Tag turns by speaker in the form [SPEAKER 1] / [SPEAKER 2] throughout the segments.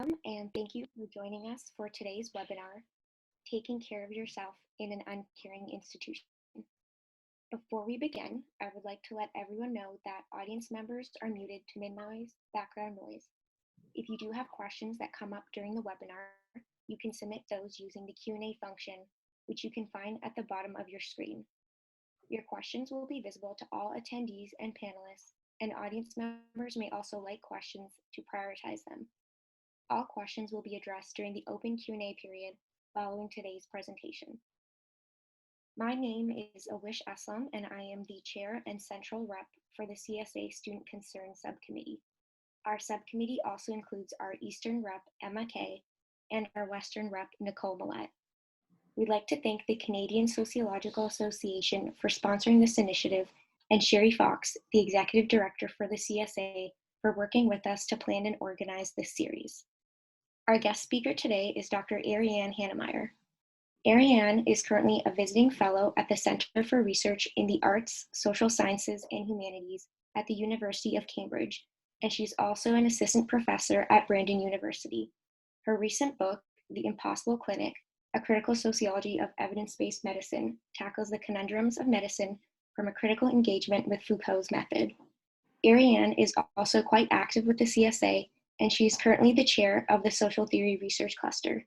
[SPEAKER 1] and thank you for joining us for today's webinar, Taking Care of Yourself in an Uncaring Institution. Before we begin, I would like to let everyone know that audience members are muted to minimize background noise. If you do have questions that come up during the webinar, you can submit those using the Q&A function, which you can find at the bottom of your screen. Your questions will be visible to all attendees and panelists, and audience members may also like questions to prioritize them. All questions will be addressed during the open Q&A period following today's presentation. My name is Awish Aslam, and I am the Chair and Central Rep for the CSA Student Concerns Subcommittee. Our subcommittee also includes our Eastern Rep, Emma Kay, and our Western Rep, Nicole Millette. We'd like to thank the Canadian Sociological Association for sponsoring this initiative, and Sherry Fox, the Executive Director for the CSA, for working with us to plan and organize this series. Our guest speaker today is Dr. Ariane Hanemaayer. Ariane is currently a visiting fellow at the Center for Research in the Arts, Social Sciences, and Humanities at the University of Cambridge, and she's also an assistant professor at Brandon University. Her recent book, The Impossible Clinic, A Critical Sociology of Evidence-Based Medicine, tackles the conundrums of medicine from a critical engagement with Foucault's method. Ariane is also quite active with the CSA, and she is currently the chair of the Social Theory Research Cluster.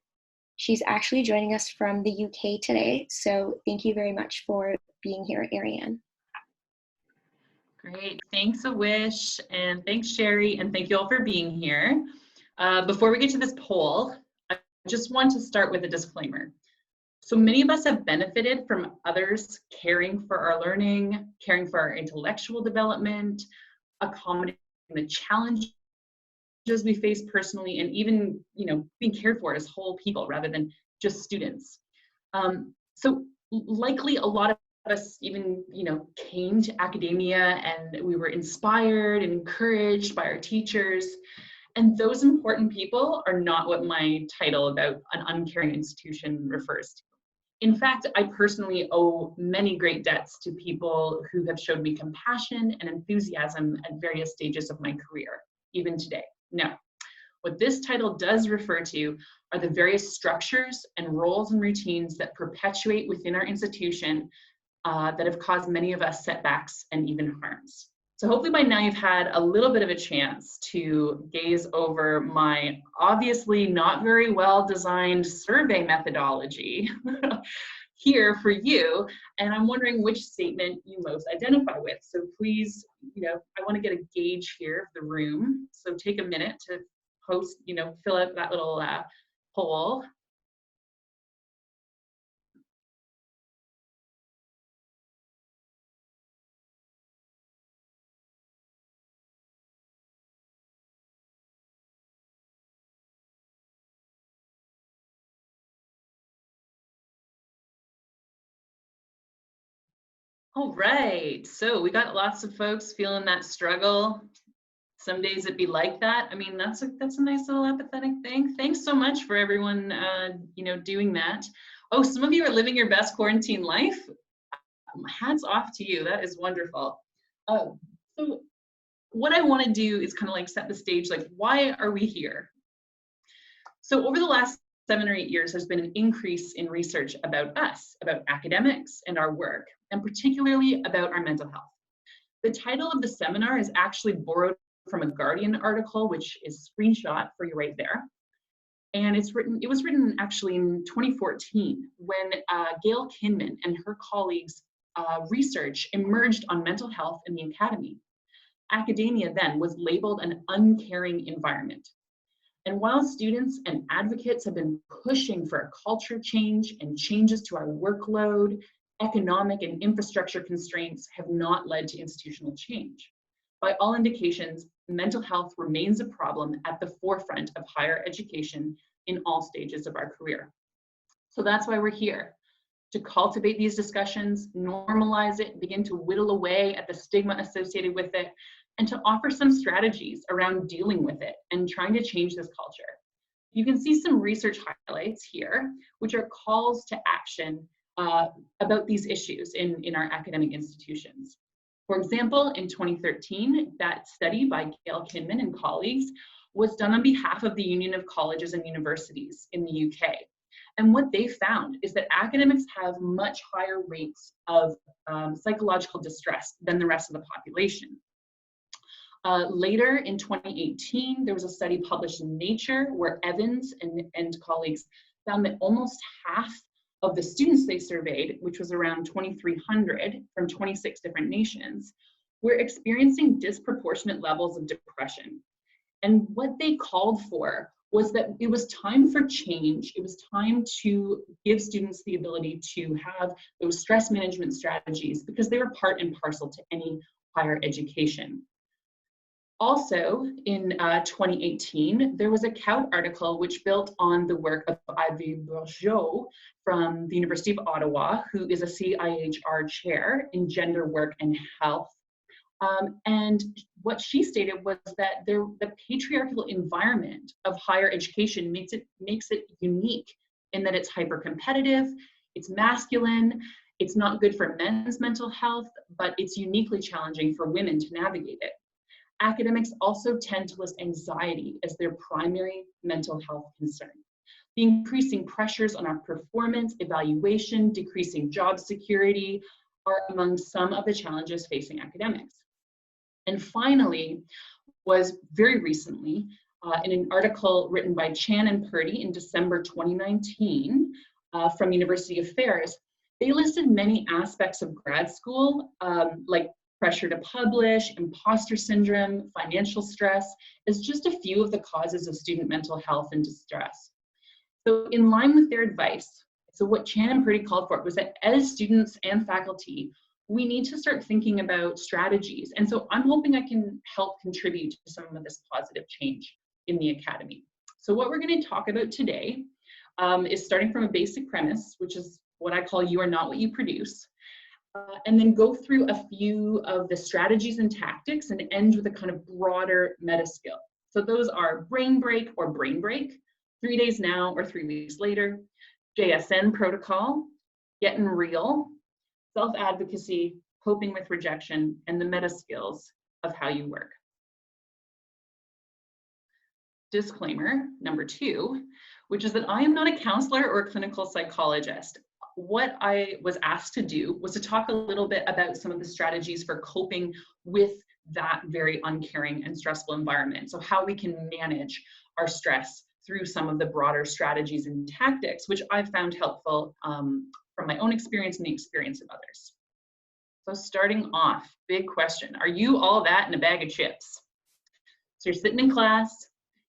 [SPEAKER 1] She's actually joining us from the UK today, so thank you very much for being here, Ariane.
[SPEAKER 2] Great, thanks Awish, and thanks Sherry, and thank you all for being here. Before we get to this poll, I just want to start with a disclaimer. So many of us have benefited from others caring for our learning, caring for our intellectual development, accommodating the challenges we face personally, and even being cared for as whole people rather than just students. So likely a lot of us even came to academia and we were inspired and encouraged by our teachers, and those important people are not what my title about an uncaring institution refers to. In fact, I personally owe many great debts to people who have showed me compassion and enthusiasm at various stages of my career, even today. Now, what this title does refer to are the various structures and roles and routines that perpetuate within our institution that have caused many of us setbacks and even harms. So hopefully by now you've had a little bit of a chance to gaze over my obviously not very well designed survey methodology here for you, and I'm wondering which statement you most identify with. So please, I want to get a gauge here of the room. So take a minute to post, fill out that little poll. All right, so we got lots of folks feeling that struggle. Some days it'd be like that. I mean, that's a nice little empathetic thing. Thanks so much for everyone, doing that. Oh, some of you are living your best quarantine life. Hats off to you. That is wonderful. So what I want to do is kind of like set the stage, like, why are we here? So over the last 7 or 8 years, there's been an increase in research about us, about academics and our work, and particularly about our mental health. The title of the seminar is actually borrowed from a Guardian article, which is screenshot for you right there. And it was written actually in 2014 when Gail Kinman and her colleagues' research emerged on mental health in the academy. Academia then was labeled an uncaring environment. And while students and advocates have been pushing for a culture change and changes to our workload, economic and infrastructure constraints have not led to institutional change. By all indications, mental health remains a problem at the forefront of higher education in all stages of our career. So that's why we're here, to cultivate these discussions, normalize it, begin to whittle away at the stigma associated with it, and to offer some strategies around dealing with it and trying to change this culture. You can see some research highlights here, which are calls to action about these issues in our academic institutions. For example, in 2013, that study by Gail Kinman and colleagues was done on behalf of the Union of Colleges and Universities in the UK. And what they found is that academics have much higher rates of psychological distress than the rest of the population. Later in 2018, there was a study published in Nature where Evans and colleagues found that almost half of the students they surveyed, which was around 2,300 from 26 different nations, were experiencing disproportionate levels of depression. And what they called for was that it was time for change. It was time to give students the ability to have those stress management strategies because they were part and parcel to any higher education. Also, in 2018, there was a COUT article which built on the work of Ivy Bourgeot from the University of Ottawa, who is a CIHR chair in gender, work, and health. And what she stated was that the patriarchal environment of higher education makes it unique in that it's hyper-competitive, it's masculine, it's not good for men's mental health, but it's uniquely challenging for women to navigate it. Academics also tend to list anxiety as their primary mental health concern. The increasing pressures on our performance, evaluation, decreasing job security are among some of the challenges facing academics. And finally, was very recently, in an article written by Chan and Purdy in December 2019 from University Affairs, they listed many aspects of grad school, like pressure to publish, imposter syndrome, financial stress, as just a few of the causes of student mental health and distress. So in line with their advice, so what Chan and Purdy called for was that as students and faculty, we need to start thinking about strategies. And so I'm hoping I can help contribute to some of this positive change in the academy. So what we're going to talk about today is starting from a basic premise, which is what I call you are not what you produce, and then go through a few of the strategies and tactics and end with a kind of broader meta skill. So those are brain break or brain break, 3 days now or 3 weeks later, JSN protocol, getting real, self-advocacy, coping with rejection, and the meta skills of how you work. Disclaimer number 2, which is that I am not a counselor or a clinical psychologist. What I was asked to do was to talk a little bit about some of the strategies for coping with that very uncaring and stressful environment. So how we can manage our stress through some of the broader strategies and tactics, which I've found helpful from my own experience and the experience of others. So starting off, big question, are you all that in a bag of chips? So you're sitting in class,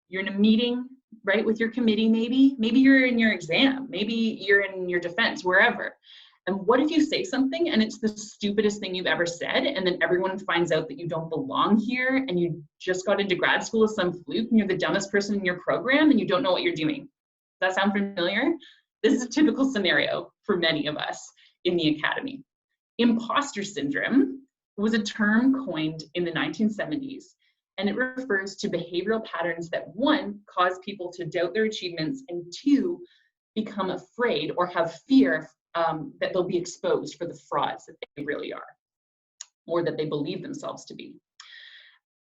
[SPEAKER 2] you're in a meeting, right, with your committee maybe you're in your exam, maybe you're in your defense, wherever. And what if you say something and it's the stupidest thing you've ever said, and then everyone finds out that you don't belong here and you just got into grad school as some fluke and you're the dumbest person in your program and you don't know what you're doing? Does that sound familiar? This is a typical scenario for many of us in the academy. Imposture syndrome was a term coined in the 1970s, and it refers to behavioral patterns that 1, cause people to doubt their achievements, and 2, become afraid or have fear that they'll be exposed for the frauds that they really are, or that they believe themselves to be.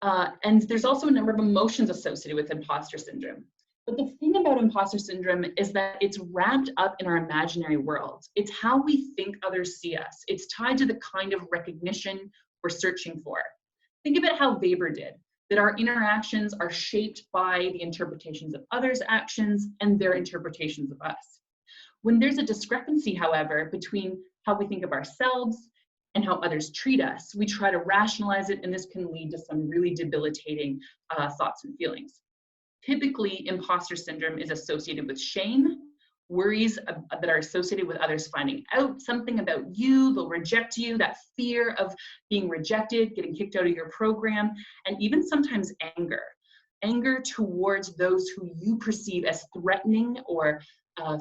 [SPEAKER 2] And there's also a number of emotions associated with imposter syndrome. But the thing about imposter syndrome is that it's wrapped up in our imaginary world. It's how we think others see us. It's tied to the kind of recognition we're searching for. Think about how Weber did, that our interactions are shaped by the interpretations of others' actions and their interpretations of us. When there's a discrepancy, however, between how we think of ourselves and how others treat us, we try to rationalize it, and this can lead to some really debilitating thoughts and feelings. Typically, imposter syndrome is associated with shame, worries that are associated with others finding out something about you, they'll reject you, that fear of being rejected, getting kicked out of your program, and even sometimes anger. Anger towards those who you perceive as threatening or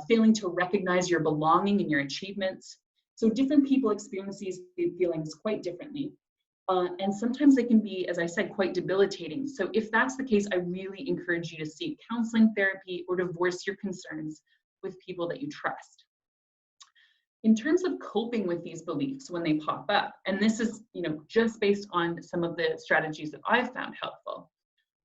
[SPEAKER 2] failing to recognize your belonging and your achievements. So different people experience these feelings quite differently. And sometimes they can be, as I said, quite debilitating. So if that's the case, I really encourage you to seek counseling, therapy, or to voice your concerns with people that you trust. In terms of coping with these beliefs when they pop up, and this is just based on some of the strategies that I've found helpful,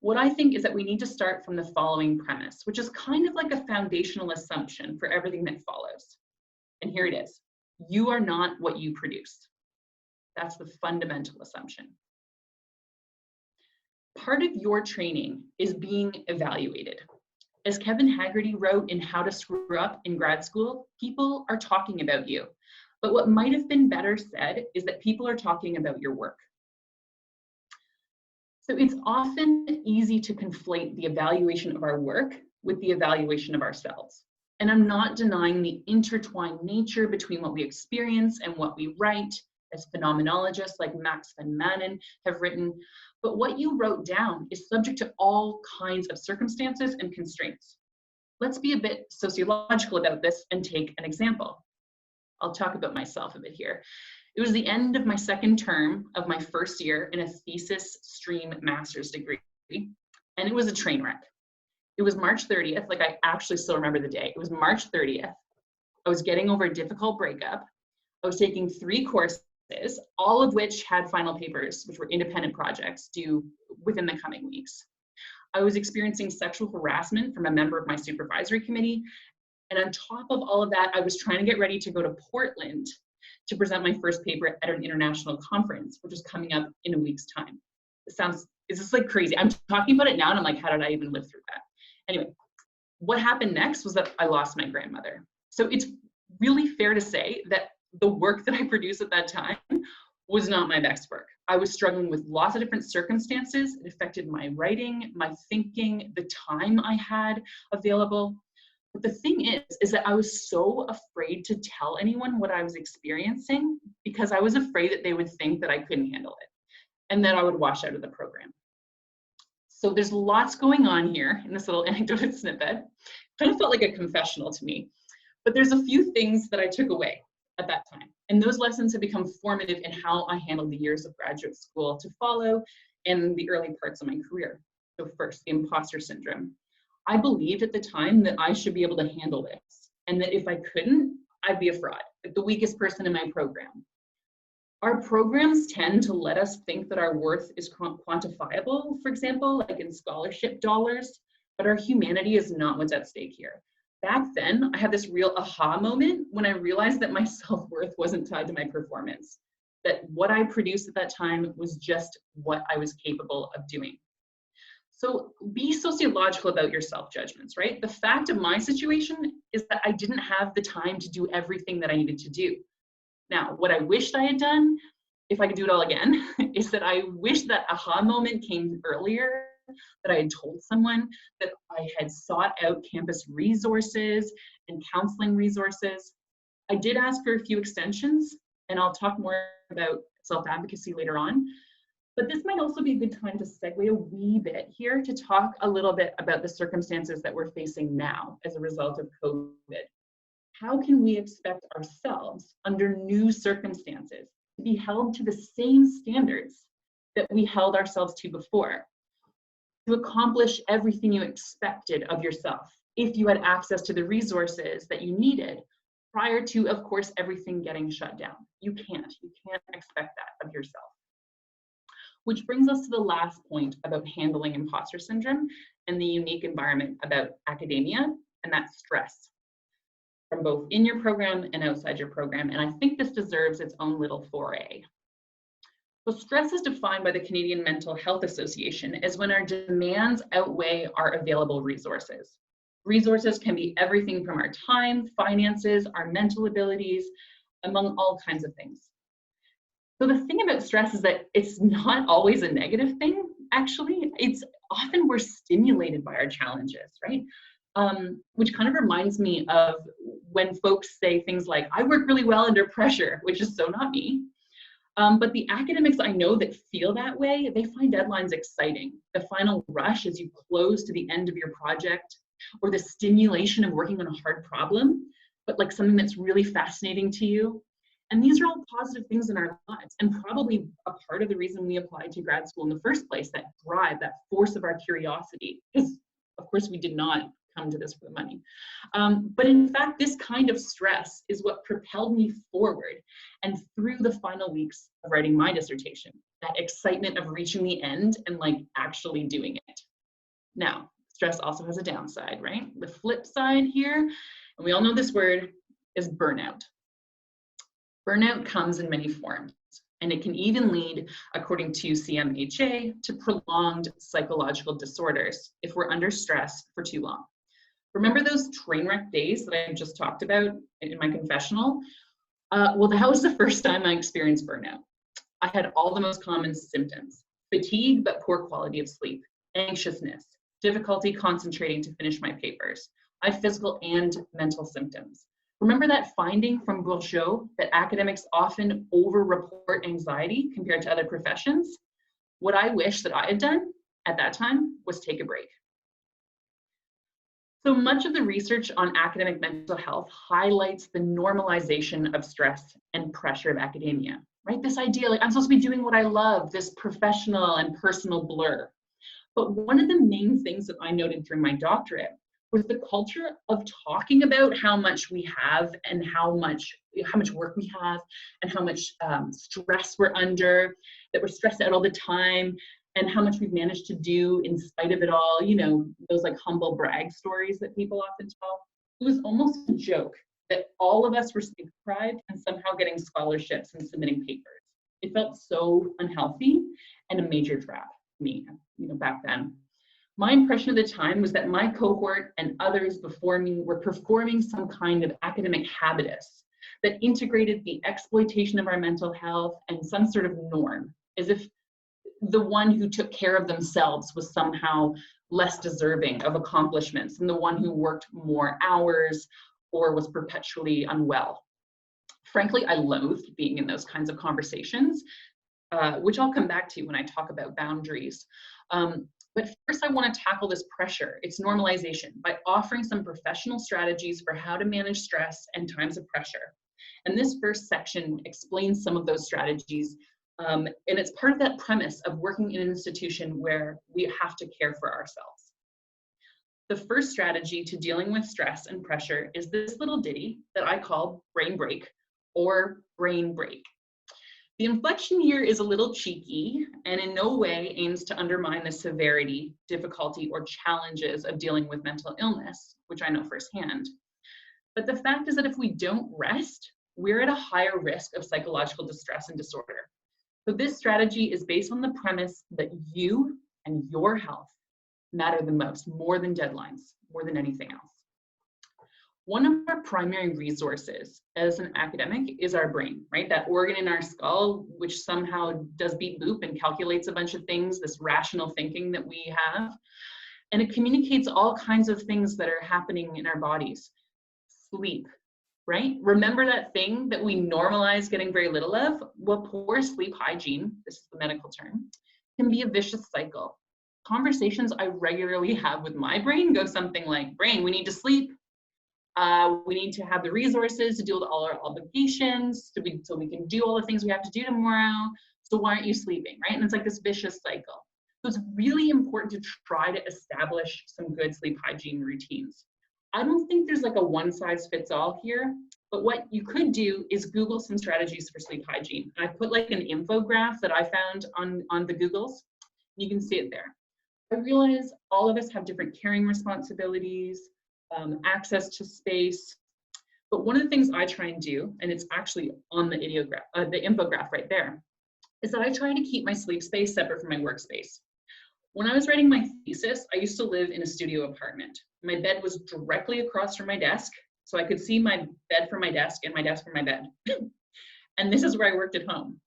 [SPEAKER 2] what I think is that we need to start from the following premise, which is kind of like a foundational assumption for everything that follows. And here it is. You are not what you produce. That's the fundamental assumption. Part of your training is being evaluated. As Kevin Haggerty wrote in How to Screw Up in Grad School, people are talking about you. But what might have been better said is that people are talking about your work. So it's often easy to conflate the evaluation of our work with the evaluation of ourselves. And I'm not denying the intertwined nature between what we experience and what we write, as phenomenologists like Max van Manen have written. But what you wrote down is subject to all kinds of circumstances and constraints. Let's be a bit sociological about this and take an example. I'll talk about myself a bit here. It was the end of my second term of my first year in a thesis stream master's degree, and it was a train wreck. It was March 30th, like I actually still remember the day. It was March 30th. I was getting over a difficult breakup. I was taking 3 courses, all of which had final papers, which were independent projects due within the coming weeks. I was experiencing sexual harassment from a member of my supervisory committee. And on top of all of that, I was trying to get ready to go to Portland to present my first paper at an international conference, which is coming up in a week's time. Is this like crazy? I'm talking about it now and I'm like, how did I even live through that? Anyway, what happened next was that I lost my grandmother. So it's really fair to say that the work that I produced at that time was not my best work. I was struggling with lots of different circumstances. It affected my writing, my thinking, the time I had available. But the thing is that I was so afraid to tell anyone what I was experiencing because I was afraid that they would think that I couldn't handle it and that I would wash out of the program. So there's lots going on here in this little anecdote snippet. Kind of felt like a confessional to me, but there's a few things that I took away at that time. And those lessons have become formative in how I handled the years of graduate school to follow and the early parts of my career. So first, the imposter syndrome. I believed at the time that I should be able to handle this and that if I couldn't, I'd be a fraud, like the weakest person in my program. Our programs tend to let us think that our worth is quantifiable, for example, like in scholarship dollars, but our humanity is not what's at stake here. Back then, I had this real aha moment when I realized that my self-worth wasn't tied to my performance, that what I produced at that time was just what I was capable of doing. So be sociological about your self-judgments, right? The fact of my situation is that I didn't have the time to do everything that I needed to do. Now, what I wished I had done, if I could do it all again, is that I wish that aha moment came earlier, that I had told someone, that I had sought out campus resources and counseling resources. I did ask for a few extensions, and I'll talk more about self-advocacy later on. But this might also be a good time to segue a wee bit here to talk a little bit about the circumstances that we're facing now as a result of COVID. How can we expect ourselves under new circumstances to be held to the same standards that we held ourselves to before, to accomplish everything you expected of yourself if you had access to the resources that you needed prior to, of course, everything getting shut down? You can't expect that of yourself. Which brings us to the last point about handling imposter syndrome and the unique environment about academia, and that's stress from both in your program and outside your program. And I think this deserves its own little foray. So stress is defined by the Canadian Mental Health Association as when our demands outweigh our available resources. Resources can be everything from our time, finances, our mental abilities, among all kinds of things. So the thing about stress is that it's not always a negative thing, actually. It's often we're stimulated by our challenges, right? Which kind of reminds me of when folks say things like, I work really well under pressure, which is so not me. But the academics I know that feel that way, they find deadlines exciting. The final rush as you close to the end of your project, or the stimulation of working on a hard problem, but like something that's really fascinating to you. And these are all positive things in our lives, and probably a part of the reason we applied to grad school in the first place, that drive, that force of our curiosity, because of course we did not come to this for the money. But in fact, this kind of stress is what propelled me forward and through the final weeks of writing my dissertation, that excitement of reaching the end and like actually doing it. Now, stress also has a downside, right? The flip side here, and we all know this word, is burnout. Burnout comes in many forms, and it can even lead, according to CMHA, to prolonged psychological disorders if we're under stress for too long. Remember those train wreck days that I just talked about in my confessional? Well, that was the first time I experienced burnout. I had all the most common symptoms: fatigue, but poor quality of sleep, anxiousness, difficulty concentrating to finish my papers. I had physical and mental symptoms. Remember that finding from Bourgeot that academics often over-report anxiety compared to other professions? What I wish that I had done at that time was take a break. So much of the research on academic mental health highlights the normalization of stress and pressure of academia, right? This idea, like, I'm supposed to be doing what I love, this professional and personal blur. But one of the main things that I noted during my doctorate was the culture of talking about how much we have and how much work we have and how much stress we're under, that we're stressed out all the time, and how much we've managed to do in spite of it all, you know, those like humble brag stories that people often tell. It was almost a joke that all of us were sleep deprived and somehow getting scholarships and submitting papers. It felt so unhealthy and a major trap for me, you know, back then. My impression of the time was that my cohort and others before me were performing some kind of academic habitus that integrated the exploitation of our mental health and some sort of norm, as if the one who took care of themselves was somehow less deserving of accomplishments than the one who worked more hours or was perpetually unwell. Frankly, I loathed being in those kinds of conversations, which I'll come back to when I talk about boundaries. But first, I want to tackle this pressure, its normalization, by offering some professional strategies for how to manage stress and times of pressure. And this first section explains some of those strategies. And it's part of that premise of working in an institution where we have to care for ourselves. The first strategy to dealing with stress and pressure is this little ditty that I call brain break or brain break. The inflection here is a little cheeky and in no way aims to undermine the severity, difficulty, or challenges of dealing with mental illness, which I know firsthand. But the fact is that if we don't rest, we're at a higher risk of psychological distress and disorder. So this strategy is based on the premise that you and your health matter the most, more than deadlines, more than anything else. One of our primary resources as an academic is our brain, right? That organ in our skull, which somehow does beep boop and calculates a bunch of things, this rational thinking that we have. And it communicates all kinds of things that are happening in our bodies. Sleep, right? Remember that thing that we normalize getting very little of? Well, poor sleep hygiene, this is the medical term, can be a vicious cycle. Conversations I regularly have with my brain go something like, brain, we need to sleep. We need to have the resources to deal with all our obligations so we can do all the things we have to do tomorrow. So why aren't you sleeping, right? And it's like this vicious cycle. So it's really important to try to establish some good sleep hygiene routines. I don't think there's like a one size fits all here, but what you could do is Google some strategies for sleep hygiene. I put like an infographic that I found on the Googles. You can see it there. I realize all of us have different caring responsibilities, access to space. But one of the things I try and do, and it's actually on the infographic right there, is that I try to keep my sleep space separate from my workspace. When I was writing my thesis, I used to live in a studio apartment. My bed was directly across from my desk, so I could see my bed from my desk and my desk from my bed. And this is where I worked at home.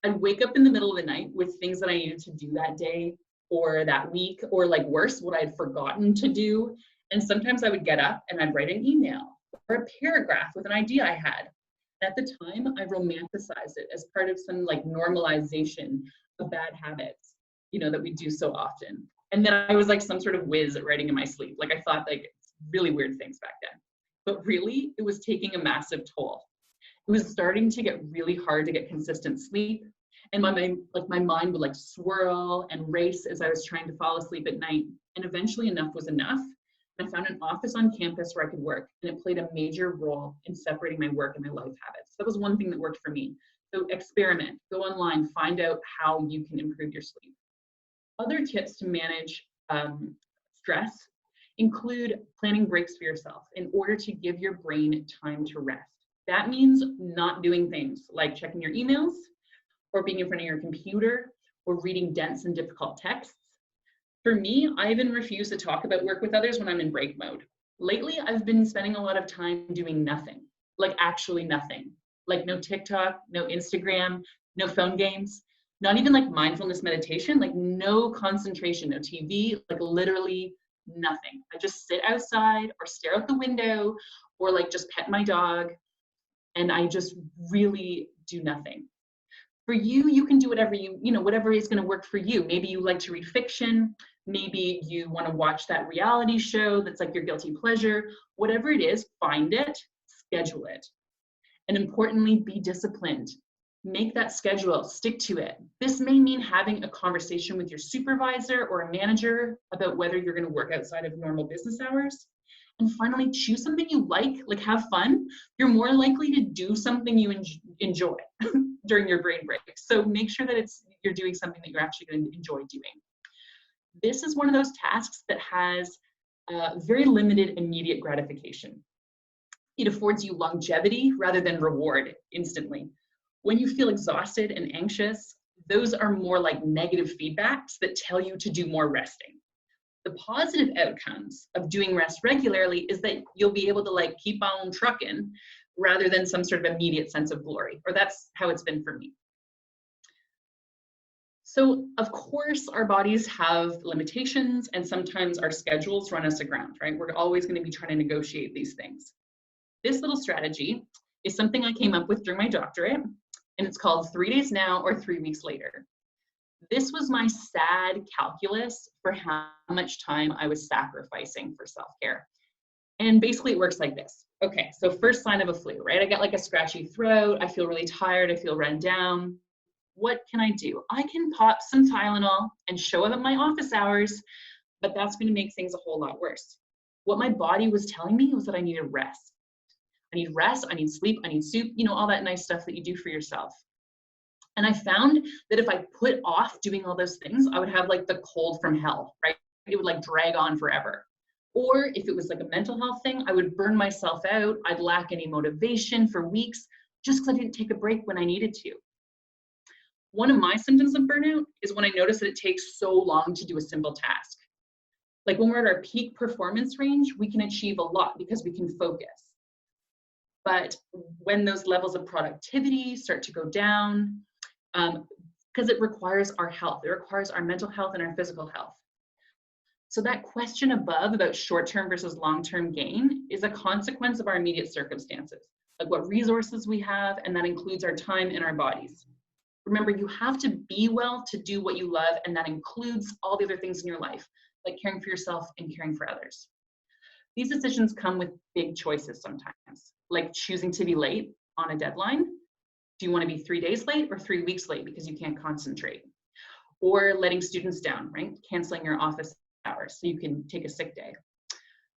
[SPEAKER 2] I'd wake up in the middle of the night with things that I needed to do that day or that week, or like worse, what I'd forgotten to do. And sometimes I would get up and I'd write an email or a paragraph with an idea I had. At the time, I romanticized it as part of some like normalization of bad habits, you know, that we do so often. And then I was like some sort of whiz at writing in my sleep. Like I thought like really weird things back then. But really, it was taking a massive toll. It was starting to get really hard to get consistent sleep. And my mind would like swirl and race as I was trying to fall asleep at night. And eventually enough was enough. I found an office on campus where I could work, and it played a major role in separating my work and my life habits. That was one thing that worked for me. So experiment, go online, find out how you can improve your sleep. Other tips to manage stress include planning breaks for yourself in order to give your brain time to rest. That means not doing things like checking your emails or being in front of your computer or reading dense and difficult texts. For me, I even refuse to talk about work with others when I'm in break mode. Lately, I've been spending a lot of time doing nothing, like actually nothing, like no TikTok, no Instagram, no phone games, not even like mindfulness meditation, like no concentration, no TV, like literally nothing. I just sit outside or stare out the window or like just pet my dog, and I just really do nothing. For you, you can do whatever whatever is going to work for you. Maybe you like to read fiction. Maybe you want to watch that reality show that's like your guilty pleasure. Whatever it is, find it, schedule it. And importantly, be disciplined. Make that schedule, stick to it. This may mean having a conversation with your supervisor or a manager about whether you're going to work outside of normal business hours. And finally, choose something you like have fun. You're more likely to do something you enjoy during your brain break. So make sure that you're doing something that you're actually going to enjoy doing. This is one of those tasks that has very limited immediate gratification. It affords you longevity rather than reward instantly. When you feel exhausted and anxious, those are more like negative feedbacks that tell you to do more resting. The positive outcomes of doing rest regularly is that you'll be able to like keep on trucking rather than some sort of immediate sense of glory, or that's how it's been for me. So of course, our bodies have limitations and sometimes our schedules run us aground, right? We're always going to be trying to negotiate these things. This little strategy is something I came up with during my doctorate, and it's called 3 days now or 3 weeks later. This was my sad calculus for how much time I was sacrificing for self-care. And basically it works like this. Okay, so first sign of a flu, right? I got like a scratchy throat. I feel really tired. I feel run down. What can I do? I can pop some Tylenol and show up at my office hours, but that's going to make things a whole lot worse. What my body was telling me was that I needed rest. I need rest, I need sleep, I need soup, all that nice stuff that you do for yourself. And I found that if I put off doing all those things, I would have like the cold from hell, right? It would like drag on forever. Or if it was like a mental health thing, I would burn myself out. I'd lack any motivation for weeks just because I didn't take a break when I needed to. One of my symptoms of burnout is when I notice that it takes so long to do a simple task. Like when we're at our peak performance range, we can achieve a lot because we can focus. But when those levels of productivity start to go down, because it requires our health, it requires our mental health and our physical health. So that question above about short-term versus long-term gain is a consequence of our immediate circumstances, like what resources we have, and that includes our time and our bodies. Remember, you have to be well to do what you love, and that includes all the other things in your life, like caring for yourself and caring for others. These decisions come with big choices sometimes, like choosing to be late on a deadline. Do you want to be 3 days late or 3 weeks late because you can't concentrate? Or letting students down, right? Canceling your office hours so you can take a sick day.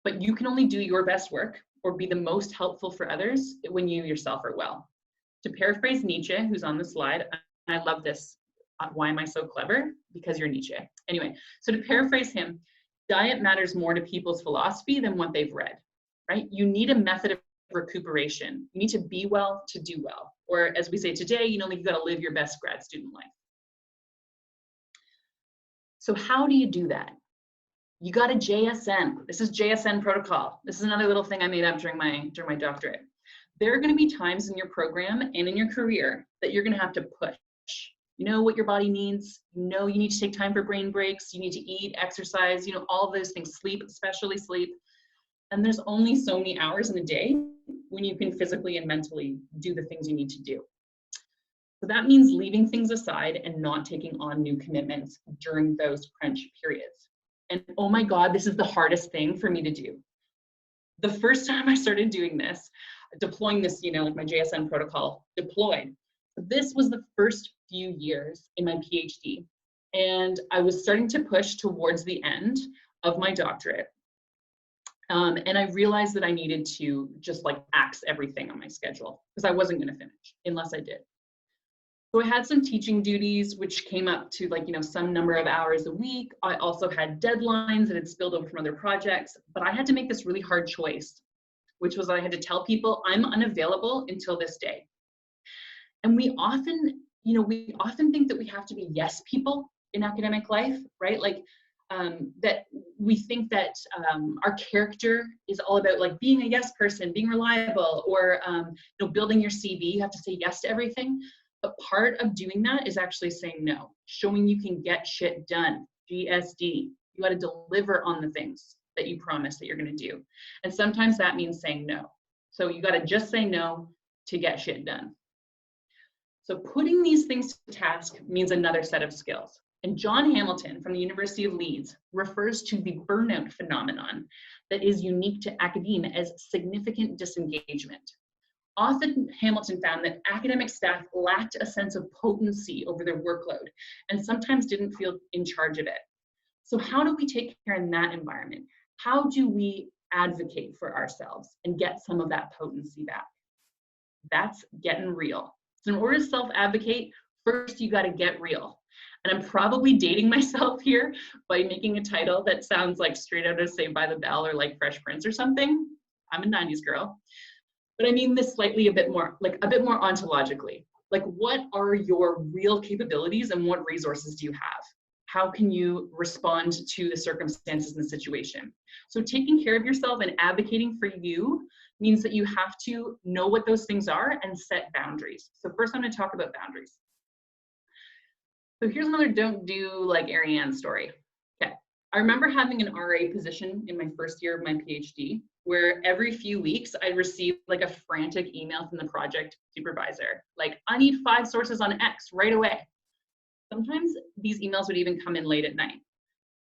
[SPEAKER 2] But you can only do your best work or be the most helpful for others when you yourself are well. To paraphrase Nietzsche, who's on the slide, and I love this, why am I so clever? Because you're Nietzsche. Anyway, so to paraphrase him, diet matters more to people's philosophy than what they've read, right? You need a method of recuperation. You need to be well to do well. Or as we say today, you got to live your best grad student life. So how do you do that? You got a JSN. This is JSN protocol. This is another little thing I made up during my doctorate. There are going to be times in your program and in your career that you're going to have to push. You know what your body needs. You know you need to take time for brain breaks. You need to eat, exercise, all of those things, sleep, especially sleep. And there's only so many hours in a day when you can physically and mentally do the things you need to do. So that means leaving things aside and not taking on new commitments during those crunch periods. And oh my God, this is the hardest thing for me to do. The first time I started doing this, deploying this, like my JSN protocol deployed, this was the first few years in my PhD. And I was starting to push towards the end of my doctorate. And I realized that I needed to just like axe everything on my schedule because I wasn't going to finish unless I did. So I had some teaching duties, which came up to like, some number of hours a week. I also had deadlines that had spilled over from other projects, but I had to make this really hard choice, which was I had to tell people I'm unavailable until this day. And we often think that we have to be yes people in academic life, right? Like that we think that our character is all about like being a yes person, being reliable, or building your CV. You have to say yes to everything. But part of doing that is actually saying no, showing you can get shit done. GSD. You got to deliver on the things that you promise that you're going to do. And sometimes that means saying no. So you got to just say no to get shit done. So putting these things to task means another set of skills. And John Hamilton from the University of Leeds refers to the burnout phenomenon that is unique to academia as significant disengagement. Often Hamilton found that academic staff lacked a sense of potency over their workload and sometimes didn't feel in charge of it. So how do we take care in that environment? How do we advocate for ourselves and get some of that potency back? That's getting real. So in order to self-advocate, first you got to get real. And I'm probably dating myself here by making a title that sounds like straight out of Saved by the Bell or like Fresh Prince or something. I'm a 90s girl. But I mean this slightly a bit more ontologically. Like, what are your real capabilities and what resources do you have? How can you respond to the circumstances and the situation? So taking care of yourself and advocating for you means that you have to know what those things are and set boundaries. So first I'm going to talk about boundaries. So here's another don't do like Ariane story. Okay. I remember having an RA position in my first year of my PhD, where every few weeks I'd receive like a frantic email from the project supervisor, like, I need 5 sources on X right away. Sometimes these emails would even come in late at night,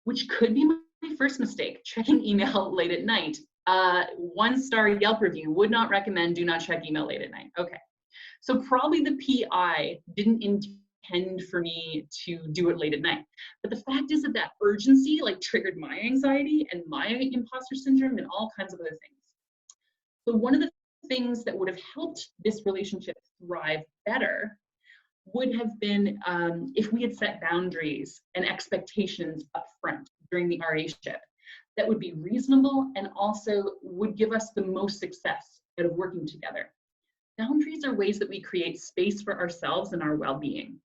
[SPEAKER 2] which could be my first mistake, checking email late at night. 1-star Yelp review, would not recommend, do not check email late at night. Okay. So probably the PI didn't intend for me to do it late at night. But the fact is that urgency like triggered my anxiety and my imposter syndrome and all kinds of other things. So one of the things that would have helped this relationship thrive better would have been if we had set boundaries and expectations up front during the RA-ship that would be reasonable and also would give us the most success out of working together. Boundaries are ways that we create space for ourselves and our well-being.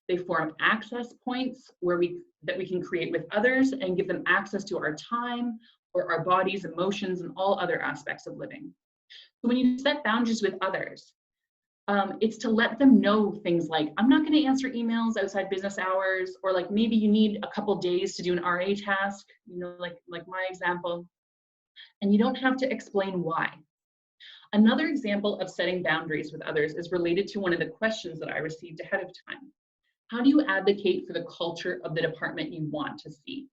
[SPEAKER 2] They form access points that we can create with others and give them access to our time or our bodies, emotions, and all other aspects of living. So when you set boundaries with others, it's to let them know things like, I'm not going to answer emails outside business hours, or like maybe you need a couple days to do an RA task, like my example, and you don't have to explain why. Another example of setting boundaries with others is related to one of the questions that I received ahead of time. How do you advocate for the culture of the department you want to see?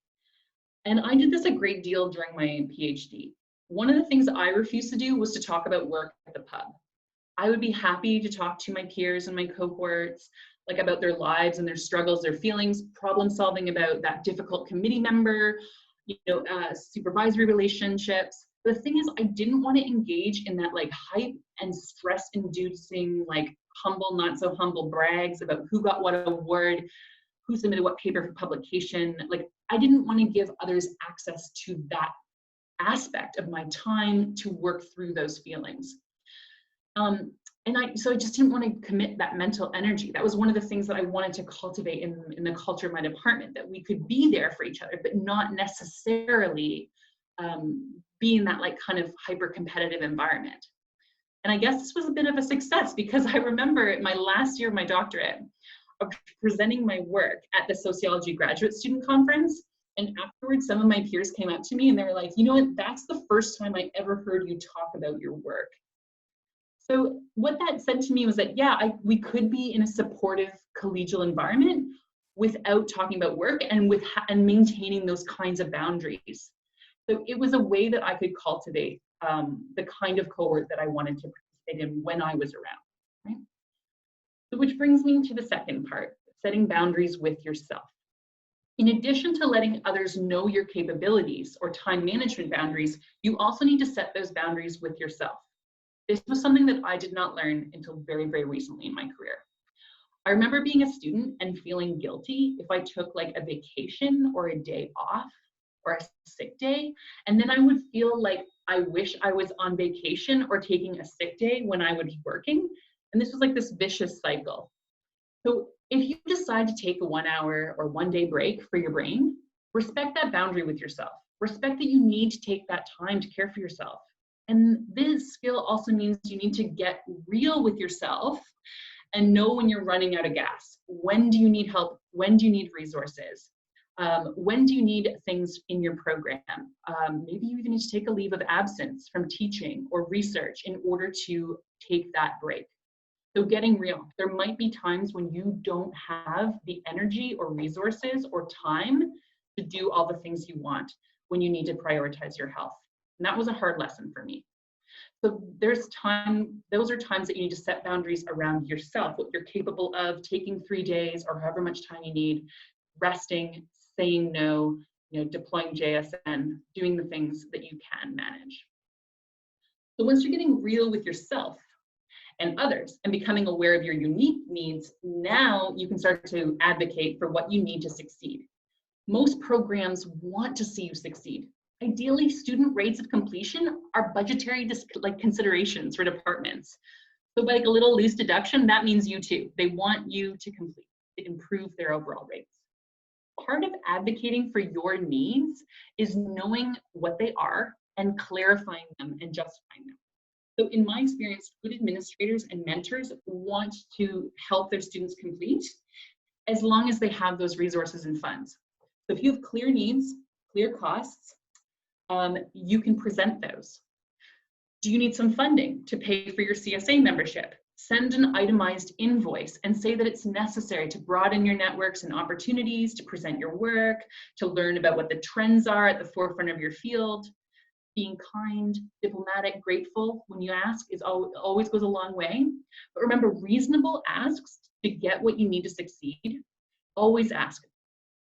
[SPEAKER 2] And I did this a great deal during my PhD. One of the things I refused to do was to talk about work at the pub. I would be happy to talk to my peers and my cohorts, like about their lives and their struggles, their feelings, problem solving about that difficult committee member, supervisory relationships. The thing is, I didn't want to engage in that like hype and stress inducing, like humble, not so humble brags about who got what award, who submitted what paper for publication. Like, I didn't want to give others access to that aspect of my time to work through those feelings. So I just didn't want to commit that mental energy. That was one of the things that I wanted to cultivate in the culture of my department, that we could be there for each other, but not necessarily be in that like kind of hyper competitive environment. And I guess this was a bit of a success, because I remember my last year of my doctorate of presenting my work at the sociology graduate student conference. And afterwards, some of my peers came up to me and they were like, you know what, that's the first time I ever heard you talk about your work. So what that said to me was that, yeah, we could be in a supportive collegial environment without talking about work and maintaining those kinds of boundaries. So it was a way that I could cultivate the kind of cohort that I wanted to participate in when I was around, right? So which brings me to the second part, setting boundaries with yourself. In addition to letting others know your capabilities or time management boundaries, you also need to set those boundaries with yourself. This was something that I did not learn until very, very recently in my career. I remember being a student and feeling guilty if I took like a vacation or a day off or a sick day. And then I would feel like I wish I was on vacation or taking a sick day when I was working. And this was like this vicious cycle. So if you decide to take a 1 hour or 1 day break for your brain, respect that boundary with yourself. Respect that you need to take that time to care for yourself. And this skill also means you need to get real with yourself and know when you're running out of gas. When do you need help? When do you need resources? When do you need things in your program? Maybe you even need to take a leave of absence from teaching or research in order to take that break. So getting real, there might be times when you don't have the energy or resources or time to do all the things you want, when you need to prioritize your health. And that was a hard lesson for me. So those are times that you need to set boundaries around yourself, what you're capable of, taking 3 days or however much time you need, resting, saying no, deploying JSN, doing the things that you can manage. So once you're getting real with yourself and others and becoming aware of your unique needs, now you can start to advocate for what you need to succeed. Most programs want to see you succeed. Ideally, student rates of completion are budgetary considerations for departments. So by like a little loose deduction, that means you too. They want you to complete, to improve their overall rates. Part of advocating for your needs is knowing what they are and clarifying them and justifying them. So in my experience, good administrators and mentors want to help their students complete as long as they have those resources and funds. So if you have clear needs, clear costs, you can present those. Do you need some funding to pay for your CSA membership? Send an itemized invoice and say that it's necessary to broaden your networks and opportunities, to present your work, to learn about what the trends are at the forefront of your field. Being kind, diplomatic, grateful when you ask always goes a long way. But remember, reasonable asks to get what you need to succeed. Always ask.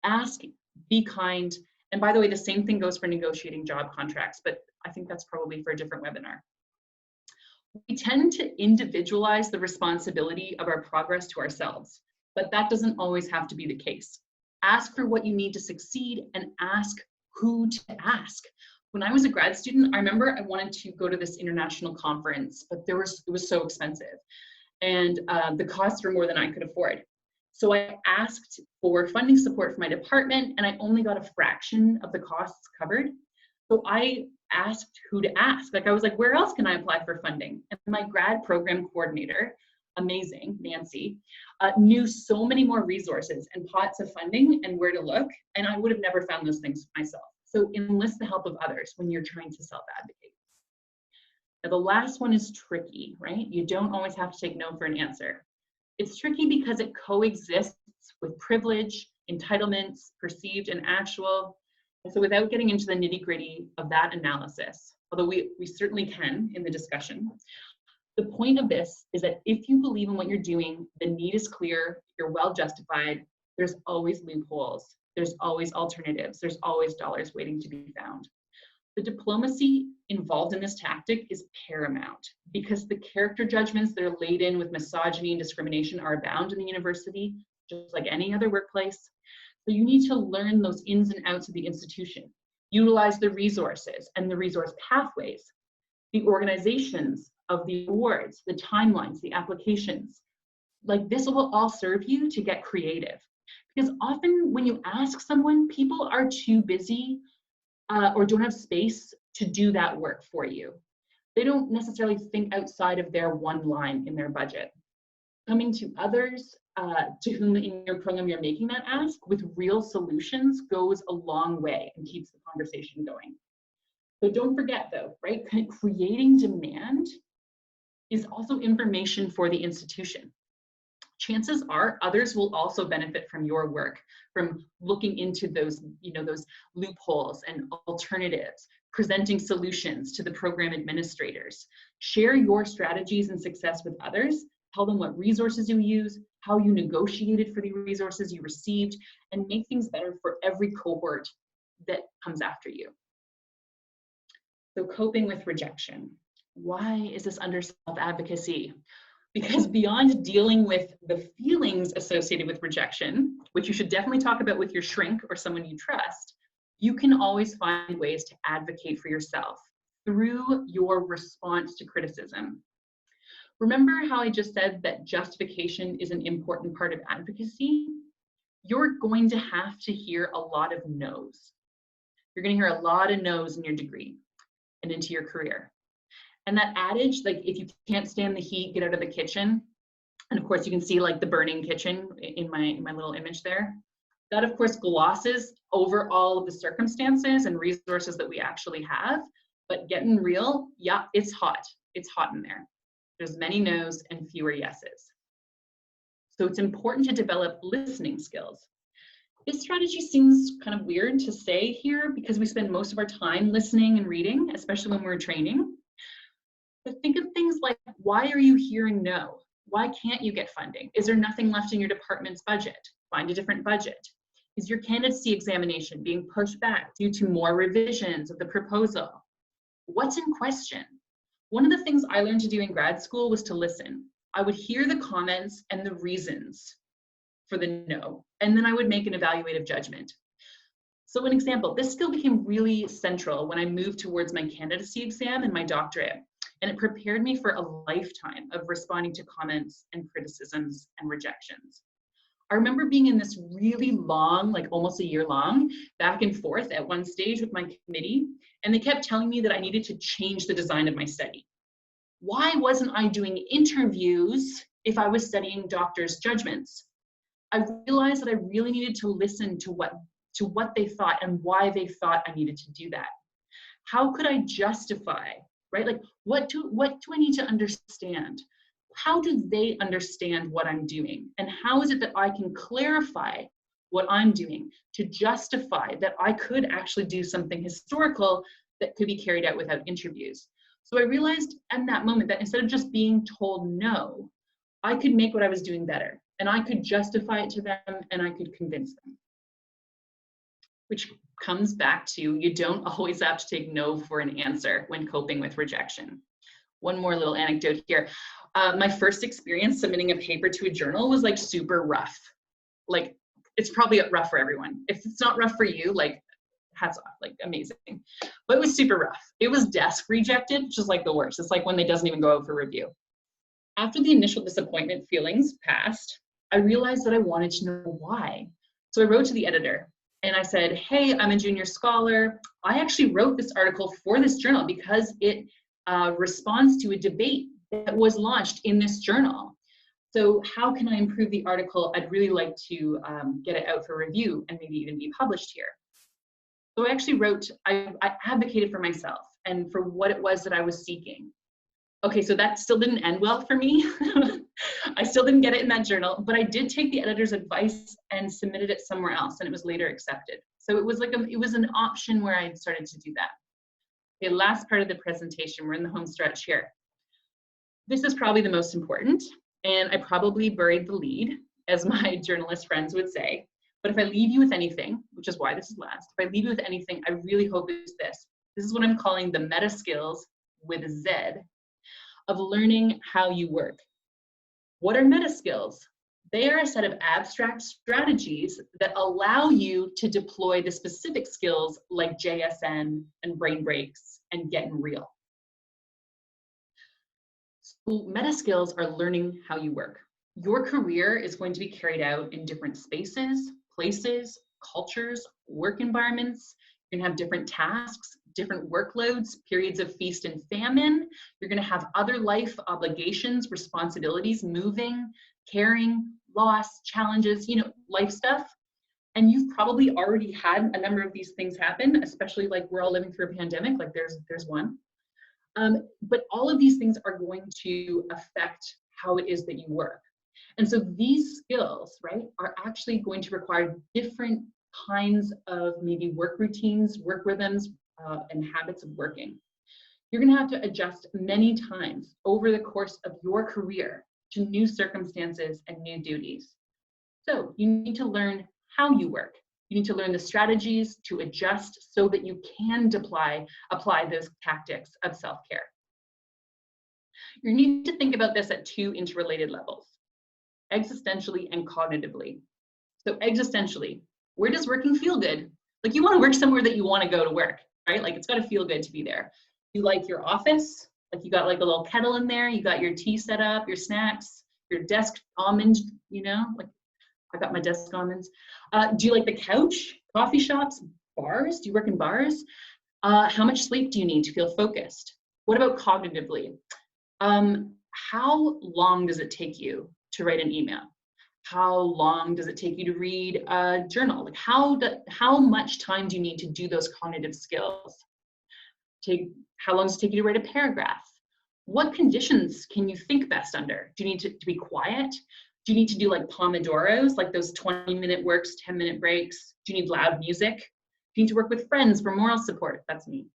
[SPEAKER 2] Ask, be kind. And by the way, the same thing goes for negotiating job contracts, but I think that's probably for a different webinar. We tend to individualize the responsibility of our progress to ourselves, but that doesn't always have to be the case. Ask for what you need to succeed and ask who to ask. When I was a grad student, I remember I wanted to go to this international conference, but it was so expensive. And the costs were more than I could afford. So I asked for funding support for my department, and I only got a fraction of the costs covered. So I asked who to ask. Like I was like, where else can I apply for funding? And my grad program coordinator, amazing, Nancy, knew so many more resources and pots of funding and where to look. And I would have never found those things myself. So enlist the help of others when you're trying to self-advocate. Now the last one is tricky, right? You don't always have to take no for an answer. It's tricky because it coexists with privilege, entitlements, perceived and actual. And so without getting into the nitty-gritty of that analysis, although we certainly can in the discussion, the point of this is that if you believe in what you're doing, the need is clear, you're well justified, there's always loopholes, there's always alternatives, there's always dollars waiting to be found. The diplomacy involved in this tactic is paramount because the character judgments that are laid in with misogyny and discrimination are abound in the university, just like any other workplace. So you need to learn those ins and outs of the institution, utilize the resources and the resource pathways, the organizations of the awards, the timelines, the applications. Like this will all serve you to get creative. Because often when you ask someone, people are too busy or don't have space to do that work for you. They don't necessarily think outside of their one line in their budget. Coming to others to whom in your program you're making that ask with real solutions goes a long way and keeps the conversation going. So don't forget though, right? Creating demand is also information for the institution. Chances are others will also benefit from your work, from looking into those, those loopholes and alternatives, presenting solutions to the program administrators. Share your strategies and success with others. Tell them what resources you use, how you negotiated for the resources you received, and make things better for every cohort that comes after you. So coping with rejection. Why is this under self-advocacy? Because beyond dealing with the feelings associated with rejection, which you should definitely talk about with your shrink or someone you trust, you can always find ways to advocate for yourself through your response to criticism. Remember how I just said that justification is an important part of advocacy? You're going to have to hear a lot of no's. You're going to hear a lot of no's in your degree and into your career. And that adage, like, if you can't stand the heat, get out of the kitchen. And of course, you can see like the burning kitchen in my little image there. That, of course, glosses over all of the circumstances and resources that we actually have. But getting real, yeah, it's hot. It's hot in there. There's many no's and fewer yeses. So it's important to develop listening skills. This strategy seems kind of weird to say here because we spend most of our time listening and reading, especially when we're training. But think of things like, why are you hearing no? Why can't you get funding? Is there nothing left in your department's budget? Find a different budget. Is your candidacy examination being pushed back due to more revisions of the proposal? What's in question? One of the things I learned to do in grad school was to listen. I would hear the comments and the reasons for the no, and then I would make an evaluative judgment. So an example, this skill became really central when I moved towards my candidacy exam and my doctorate, and it prepared me for a lifetime of responding to comments and criticisms and rejections. I remember being in this really long, like almost a year long, back and forth at one stage with my committee, and they kept telling me that I needed to change the design of my study. Why wasn't I doing interviews if I was studying doctors' judgments? I realized that I really needed to listen to what they thought and why they thought I needed to do that. How could I justify, right? Like, what do I need to understand? How do they understand what I'm doing? And how is it that I can clarify what I'm doing to justify that I could actually do something historical that could be carried out without interviews? So I realized in that moment that instead of just being told no, I could make what I was doing better, and I could justify it to them, and I could convince them. Which comes back to, you don't always have to take no for an answer when coping with rejection. One more little anecdote here. My first experience submitting a paper to a journal was like super rough. Like, it's probably rough for everyone. If it's not rough for you, like, hats off, like, amazing. But it was super rough. It was desk rejected, which is like the worst. It's like when they doesn't even go out for review. After the initial disappointment feelings passed, I realized that I wanted to know why. So I wrote to the editor and I said, hey, I'm a junior scholar. I actually wrote this article for this journal because it responds to a debate that was launched in this journal. So how can I improve the article? I'd really like to get it out for review and maybe even be published here. So I actually wrote, I advocated for myself and for what it was that I was seeking. Okay, so that still didn't end well for me. I still didn't get it in that journal, but I did take the editor's advice and submitted it somewhere else, and it was later accepted. So it was like it was an option where I started to do that. Okay, last part of the presentation, we're in the home stretch here. This is probably the most important, and I probably buried the lead, as my journalist friends would say. But if I leave you with anything, which is why this is last, if I leave you with anything, I really hope it's this. This is what I'm calling the meta skills with a Z of learning how you work. What are meta skills? They are a set of abstract strategies that allow you to deploy the specific skills like JSN and brain breaks and getting real. So meta skills are learning how you work. Your career is going to be carried out in different spaces, places, cultures, work environments. You're gonna have different tasks, different workloads, periods of feast and famine. You're gonna have other life obligations, responsibilities, moving, caring, loss, challenges, life stuff. And you've probably already had a number of these things happen, especially like we're all living through a pandemic, like there's one. But all of these things are going to affect how it is that you work. And so these skills, right, are actually going to require different kinds of maybe work routines, work rhythms, and habits of working. You're going to have to adjust many times over the course of your career to new circumstances and new duties. So you need to learn how you work. You need to learn the strategies to adjust so that you can apply those tactics of self-care. You need to think about this at two interrelated levels, existentially and cognitively. So existentially, where does working feel good? Like you want to work somewhere that you want to go to work, right? Like it's got to feel good to be there. You like your office, like you got like a little kettle in there, you got your tea set up, your snacks, your desk almond, like I got my desk almonds. Do you like the couch, coffee shops, bars? Do you work in bars? How much sleep do you need to feel focused? What about cognitively? How long does it take you to write an email? How long does it take you to read a journal? Like how much time do you need to do those cognitive skills? How long does it take you to write a paragraph? What conditions can you think best under? Do you need to be quiet? Do you need to do like Pomodoros, like those 20-minute works, 10-minute breaks? Do you need loud music? Do you need to work with friends for moral support? That's me.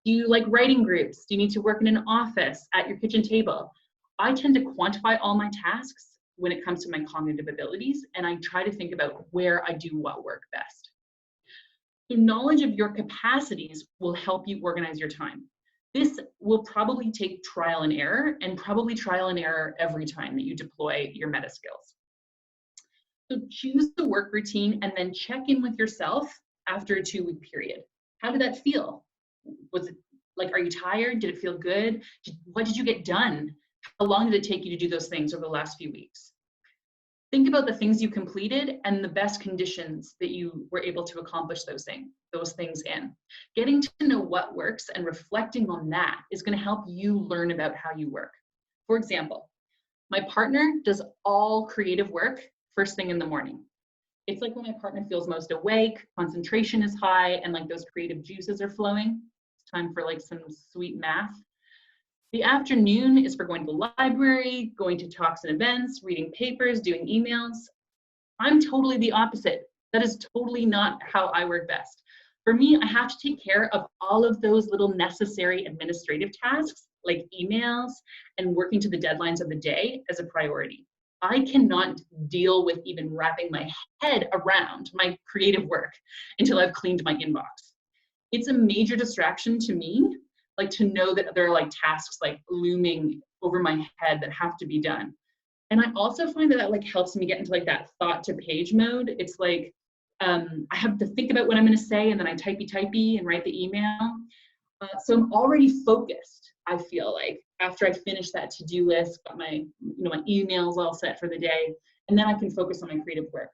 [SPEAKER 2] Do you like writing groups? Do you need to work in an office at your kitchen table? I tend to quantify all my tasks when it comes to my cognitive abilities, and I try to think about where I do what work best. So knowledge of your capacities will help you organize your time. This will probably take trial and error, and probably trial and error every time that you deploy your meta skills. So choose the work routine and then check in with yourself after a 2-week period. How did that feel? Was it like, are you tired? Did it feel good? What did you get done? How long did it take you to do those things over the last few weeks? Think about the things you completed and the best conditions that you were able to accomplish those things in. Getting to know what works and reflecting on that is going to help you learn about how you work. For example, my partner does all creative work first thing in the morning. It's like when my partner feels most awake, concentration is high, and like those creative juices are flowing. It's time for like some sweet math. The afternoon is for going to the library, going to talks and events, reading papers, doing emails. I'm totally the opposite. That is totally not how I work best. For me, I have to take care of all of those little necessary administrative tasks like emails and working to the deadlines of the day as a priority. I cannot deal with even wrapping my head around my creative work until I've cleaned my inbox. It's a major distraction to me, like to know that there are like tasks like looming over my head that have to be done. And I also find that like helps me get into like that thought to page mode. It's like I have to think about what I'm going to say, and then I typey and write the email. So I'm already focused, I feel like, after I finish that to-do list, got my, my emails all set for the day, and then I can focus on my creative work.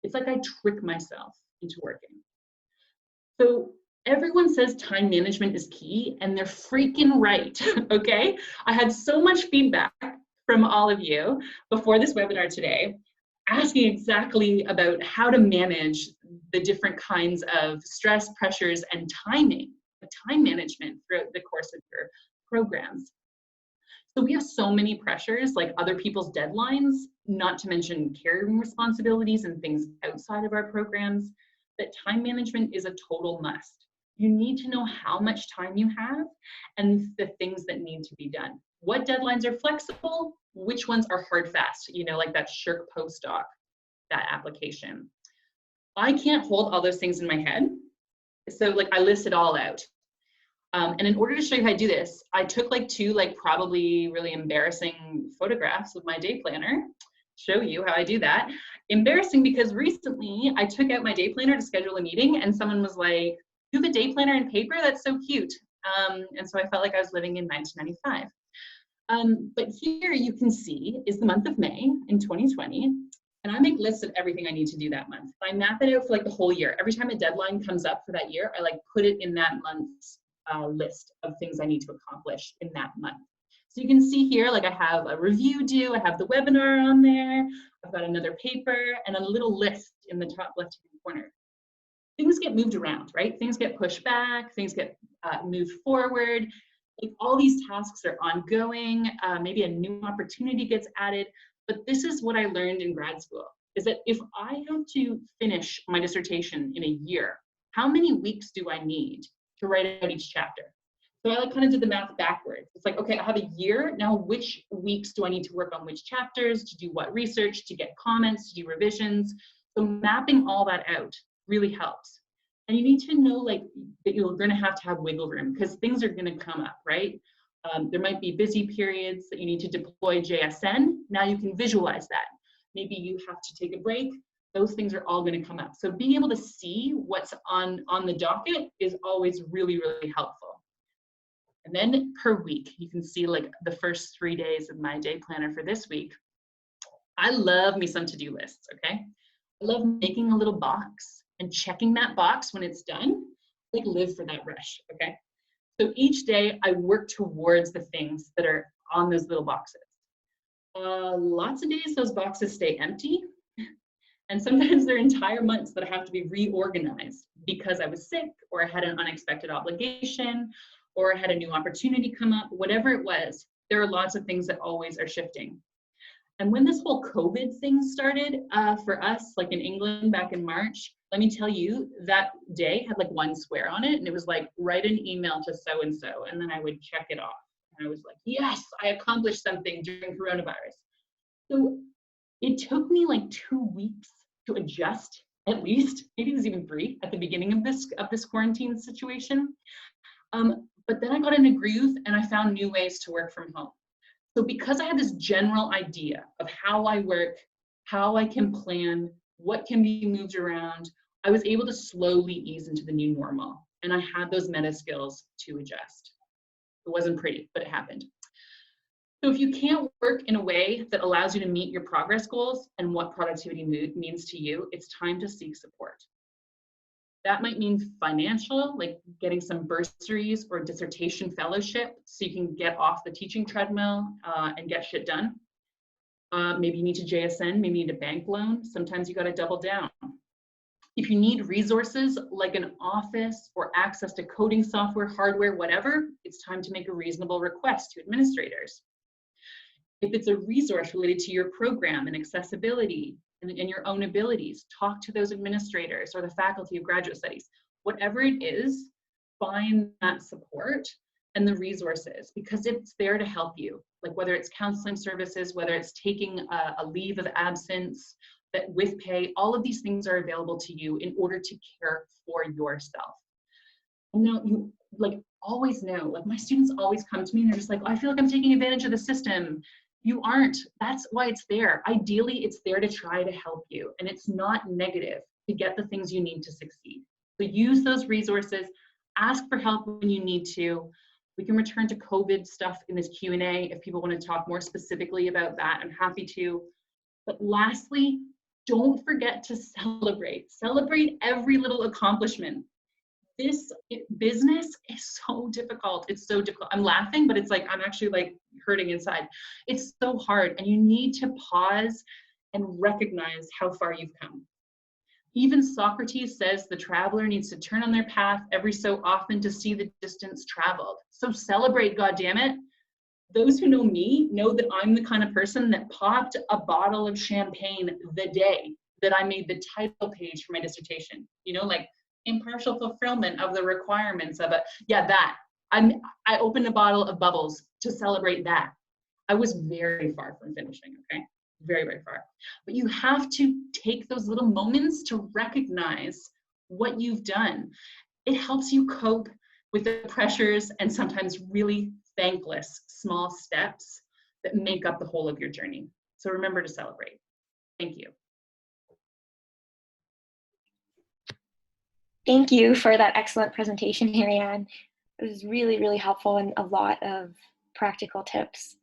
[SPEAKER 2] It's like I trick myself into working. So everyone says time management is key, and they're freaking right, okay? I had so much feedback from all of you before this webinar today, asking exactly about how to manage the different kinds of stress, pressures, and time management throughout the course of your programs. So we have so many pressures, like other people's deadlines, not to mention caregiving responsibilities and things outside of our programs, that time management is a total must. You need to know how much time you have and the things that need to be done. What deadlines are flexible? Which ones are hard fast? Like that Shirk postdoc, that application. I can't hold all those things in my head. So like I list it all out. And in order to show you how I do this, I took like 2 like probably really embarrassing photographs of my day planner, show you how I do that. Embarrassing because recently I took out my day planner to schedule a meeting and someone was like, "You have a day planner in paper? That's so cute." And so I felt like I was living in 1995. But here you can see is the month of May in 2020. And I make lists of everything I need to do that month. I map it out for like the whole year. Every time a deadline comes up for that year, I like put it in that month's list of things I need to accomplish in that month. So you can see here, like I have a review due, I have the webinar on there, I've got another paper and a little list in the top left-hand corner. Things get moved around, right? Things get pushed back, things get moved forward. Like all these tasks are ongoing, maybe a new opportunity gets added, but this is what I learned in grad school, is that if I have to finish my dissertation in a year, how many weeks do I need to write out each chapter? So I like kind of did the math backwards. It's like, okay, I have a year, now which weeks do I need to work on which chapters, to do what research, to get comments, to do revisions? So mapping all that out really helps. And you need to know like that you're gonna have wiggle room because things are gonna come up, right? There might be busy periods that you need to deploy JSN. Now you can visualize that. Maybe you have to take a break. Those things are all going to come up. So being able to see what's on the docket is always really, really helpful. And then per week, you can see like the first 3 days of my day planner for this week. I love me some to-do lists, okay? I love making a little box and checking that box when it's done. Like live for that rush, okay? So each day I work towards the things that are on those little boxes. Lots of days those boxes stay empty. And sometimes there are entire months that I have to be reorganized because I was sick or I had an unexpected obligation or I had a new opportunity come up, whatever it was. There are lots of things that always are shifting. And when this whole COVID thing started for us, like in England back in March, let me tell you, that day had like one square on it. And it was like, write an email to so-and-so. And then I would check it off. And I was like, yes, I accomplished something during coronavirus. So it took me like 2 weeks to adjust, at least, maybe it was even 3 at the beginning of this quarantine situation. But then I got in a groove and I found new ways to work from home. So because I had this general idea of how I work, how I can plan, what can be moved around, I was able to slowly ease into the new normal. And I had those meta skills to adjust. It wasn't pretty, but it happened. So if you can't work in a way that allows you to meet your progress goals and what productivity means to you, it's time to seek support. That might mean financial, like getting some bursaries or dissertation fellowship so you can get off the teaching treadmill and get shit done. Maybe you need to JSN, maybe you need a bank loan. Sometimes you got to double down. If you need resources like an office or access to coding software, hardware, whatever, it's time to make a reasonable request to administrators. If it's a resource related to your program and accessibility and your own abilities, talk to those administrators or the faculty of graduate studies. Whatever it is, find that support and the resources because it's there to help you. Like whether it's counseling services, whether it's taking a leave of absence that with pay, all of these things are available to you in order to care for yourself. And now you like always know, like my students always come to me and they're just like, oh, I feel like I'm taking advantage of the system. You aren't. That's why it's there. Ideally, it's there to try to help you. And it's not negative to get the things you need to succeed. So use those resources, ask for help when you need to. We can return to COVID stuff in this Q&A if people want to talk more specifically about that. I'm happy to. But lastly, don't forget to celebrate. Celebrate every little accomplishment. This business is so difficult. It's so difficult. I'm laughing, but it's like, I'm actually like hurting inside. It's so hard. And you need to pause and recognize how far you've come. Even Socrates says the traveler needs to turn on their path every so often to see the distance traveled. So celebrate, goddammit. Those who know me know that I'm the kind of person that popped a bottle of champagne the day that I made the title page for my dissertation. You know, like impartial fulfillment of the requirements of it. Yeah, that. I opened a bottle of bubbles to celebrate that. I was very far from finishing, okay? Very, very far. But you have to take those little moments to recognize what you've done. It helps you cope with the pressures and sometimes really thankless small steps that make up the whole of your journey. So remember to celebrate. Thank you.
[SPEAKER 1] Thank you for that excellent presentation, Ariane. It was really, really helpful and a lot of practical tips.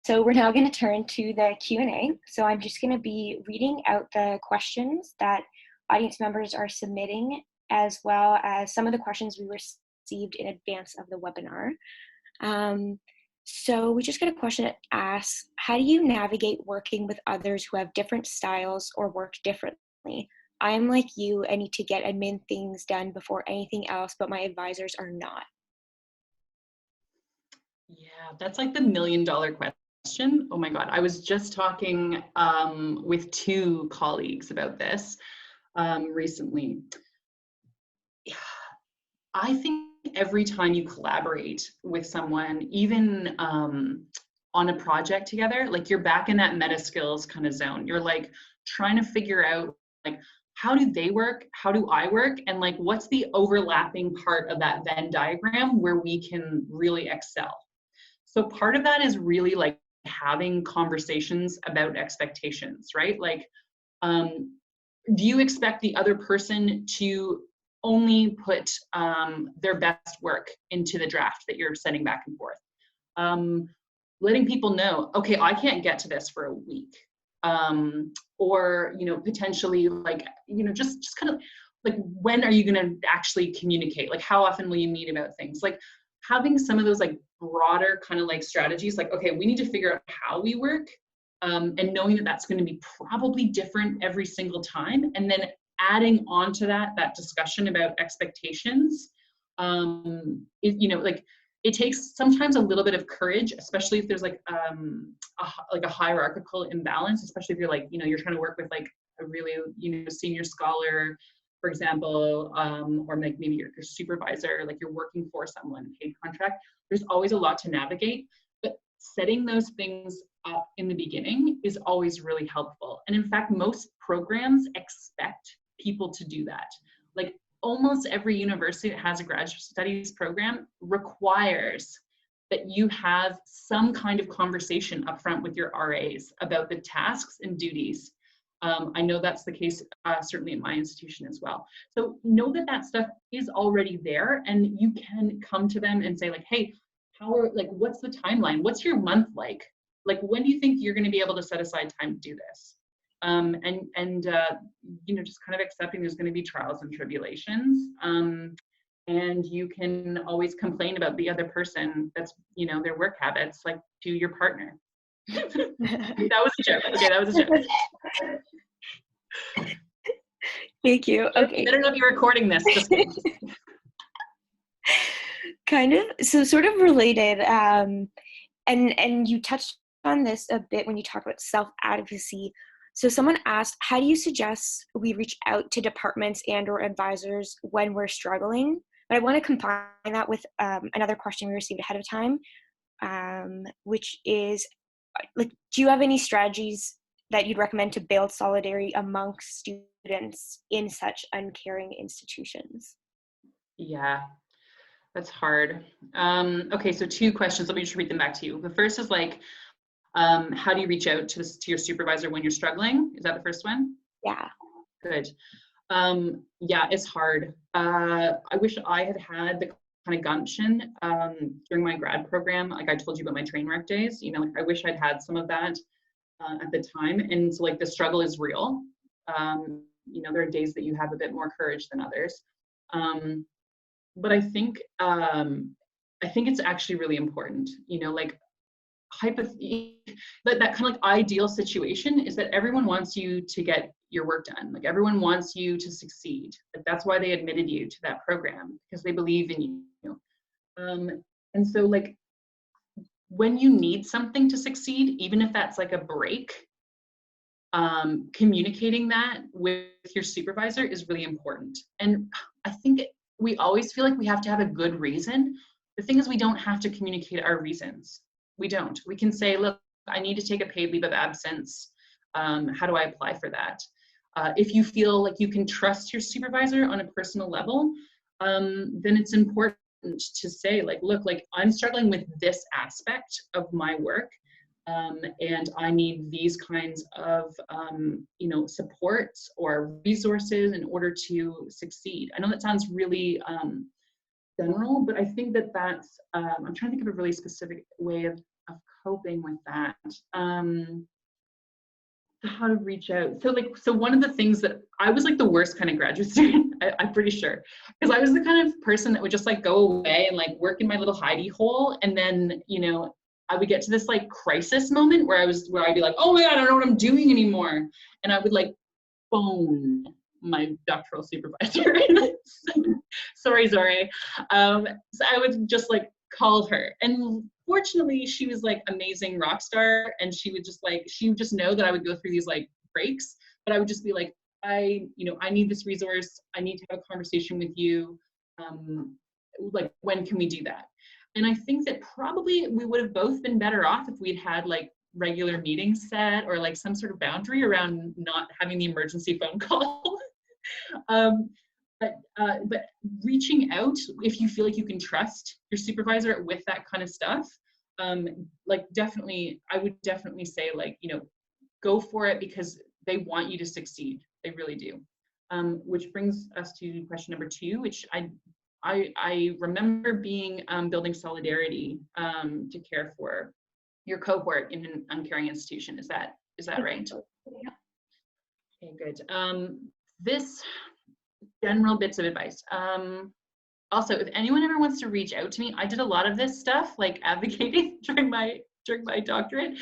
[SPEAKER 1] So we're now going to turn to the Q&A. So I'm just going to be reading out the questions that audience members are submitting, as well as some of the questions we received in advance of the webinar. So we just got a question that asks, how do you navigate working with others who have different styles or work differently? I'm like you, I need to get admin things done before anything else, but my advisors are not.
[SPEAKER 2] Yeah, that's like the $1 million question. Oh my God, I was just talking with 2 colleagues about this recently. I think every time you collaborate with someone, even on a project together, like you're back in that meta skills kind of zone. You're like trying to figure out like how do they work? How do I work? And like, what's the overlapping part of that Venn diagram where we can really excel? So part of that is really like having conversations about expectations, right? Like, do you expect the other person to only put their best work into the draft that you're sending back and forth? Letting people know, okay, I can't get to this for a week. Or, you know, potentially like, you know, just kind of like, when are you going to actually communicate? Like, how often will you meet about things? Like having some of those like broader kind of like strategies, like, okay, we need to figure out how we work, and knowing that that's going to be probably different every single time. And then adding on to that discussion about expectations, you know, like, it takes sometimes a little bit of courage, especially if there's like a hierarchical imbalance, especially if you're like, you know, you're trying to work with like a really, you know, senior scholar, for example, or like maybe your supervisor, like you're working for someone, paid contract. There's always a lot to navigate, but setting those things up in the beginning is always really helpful. And in fact, most programs expect people to do that. Like, almost every university that has a graduate studies program requires that you have some kind of conversation upfront with your RAs about the tasks and duties. I know that's the case, certainly in my institution as well. So know that that stuff is already there, and you can come to them and say like, hey, what's the timeline? What's your month like? Like, when do you think you're going to be able to set aside time to do this? You know, just kind of accepting there's going to be trials and tribulations. And you can always complain about the other person, that's, you know, their work habits, like, to your partner. That was a joke. Okay, that was a joke.
[SPEAKER 1] Thank you. Okay.
[SPEAKER 2] I don't know if you're recording this. Just kidding.
[SPEAKER 1] Kind of, so sort of related, and you touched on this a bit when you talk about self-advocacy. So someone asked, how do you suggest we reach out to departments and or advisors when we're struggling? But I want to combine that with another question we received ahead of time, which is, like, do you have any strategies that you'd recommend to build solidarity amongst students in such uncaring institutions?
[SPEAKER 2] Yeah, that's hard. Okay, so 2 questions. Let me just read them back to you. The first is like, how do you reach out to your supervisor when you're struggling? Is that the first one?
[SPEAKER 1] Yeah.
[SPEAKER 2] Good. Yeah, it's hard. I wish I had had the kind of gumption during my grad program. Like I told you about my train wreck days, you know, like I wish I'd had some of that at the time. And so like the struggle is real. You know, there are days that you have a bit more courage than others. But I think it's actually really important, you know, like that kind of like ideal situation is that everyone wants you to get your work done. Like everyone wants you to succeed. Like that's why they admitted you to that program, because they believe in you. And so like when you need something to succeed, even if that's like a break, communicating that with your supervisor is really important. And I think we always feel like we have to have a good reason. The thing is, we don't have to communicate our reasons. We don't. We can say, look, I need to take a paid leave of absence. How do I apply for that? If you feel like you can trust your supervisor on a personal level, then it's important to say, like, look, like I'm struggling with this aspect of my work, and I need these kinds of, you know, supports or resources in order to succeed. I know that sounds really general, but I think that that's, I'm trying to think of a really specific way of coping with that. How to reach out. So one of the things that I was like the worst kind of graduate student, I'm pretty sure, because I was the kind of person that would just like go away and like work in my little hidey hole. And then, you know, I would get to this like crisis moment where I'd be like, oh my God, I don't know what I'm doing anymore. And I would like phone my doctoral supervisor. Sorry, Zori. So I would just like call her, and fortunately she was like amazing rock star, and she would just know that I would go through these like breaks, but I would just be like, I need this resource, I need to have a conversation with you, like when can we do that? And I think that probably we would have both been better off if we'd had like regular meetings set, or like some sort of boundary around not having the emergency phone call. But reaching out if you feel like you can trust your supervisor with that kind of stuff, like definitely, I would definitely say, like, you know, go for it, because they want you to succeed. They really do. Which brings us to question number 2, which I remember being building solidarity to care for your cohort in an uncaring institution. Is that right?
[SPEAKER 1] Yeah.
[SPEAKER 2] Okay, good. This general bits of advice. Also, if anyone ever wants to reach out to me, I did a lot of this stuff, like advocating during my doctorate.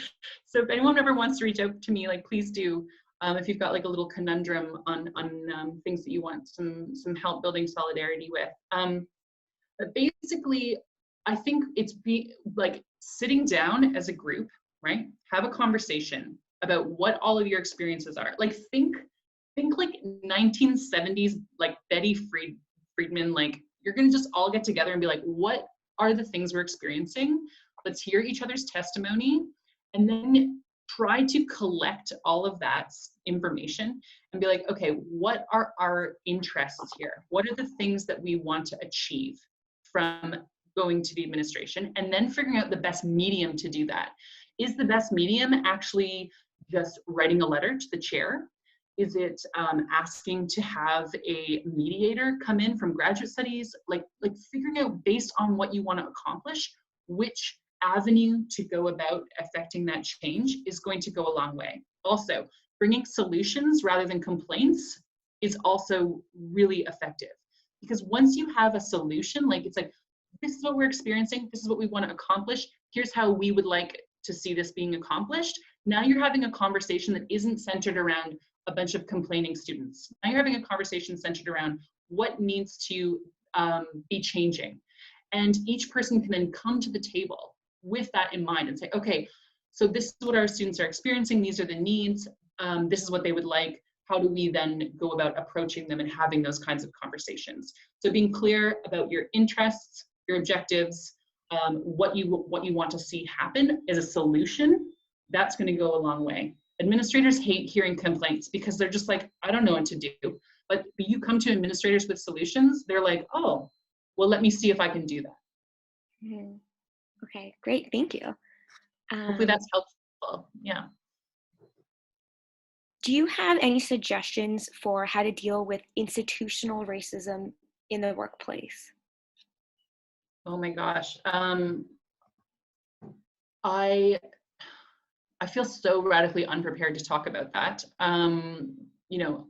[SPEAKER 2] So if anyone ever wants to reach out to me, like, please do. If you've got like a little conundrum on things that you want some help building solidarity with. But basically, I think it's like sitting down as a group, right? Have a conversation about what all of your experiences are. Like think like 1970s, like Betty Friedman, like you're gonna just all get together and be like, what are the things we're experiencing? Let's hear each other's testimony, and then try to collect all of that information and be like, okay, what are our interests here? What are the things that we want to achieve from going to the administration? And then figuring out the best medium to do that. Is the best medium actually just writing a letter to the chair? Is it asking to have a mediator come in from graduate studies? Like figuring out, based on what you want to accomplish, which avenue to go about affecting that change is going to go a long way. Also, bringing solutions rather than complaints is also really effective, because once you have a solution, like it's like, this is what we're experiencing, this is what we want to accomplish, here's how we would like to see this being accomplished. Now you're having a conversation that isn't centered around a bunch of complaining students. Now you're having a conversation centered around what needs to be changing. And each person can then come to the table with that in mind and say, okay, so this is what our students are experiencing, these are the needs, this is what they would like. How do we then go about approaching them and having those kinds of conversations? So being clear about your interests, your objectives, what you want to see happen as a solution, that's going to go a long way. Administrators hate hearing complaints because they're just like, I don't know what to do. But you come to administrators with solutions, they're like, oh, well, let me see if I can do that.
[SPEAKER 1] Mm-hmm. Okay, great, thank you.
[SPEAKER 2] Hopefully that's helpful. Yeah.
[SPEAKER 1] Do you have any suggestions for how to deal with institutional racism in the workplace?
[SPEAKER 2] Oh my gosh. I feel so radically unprepared to talk about that. You know,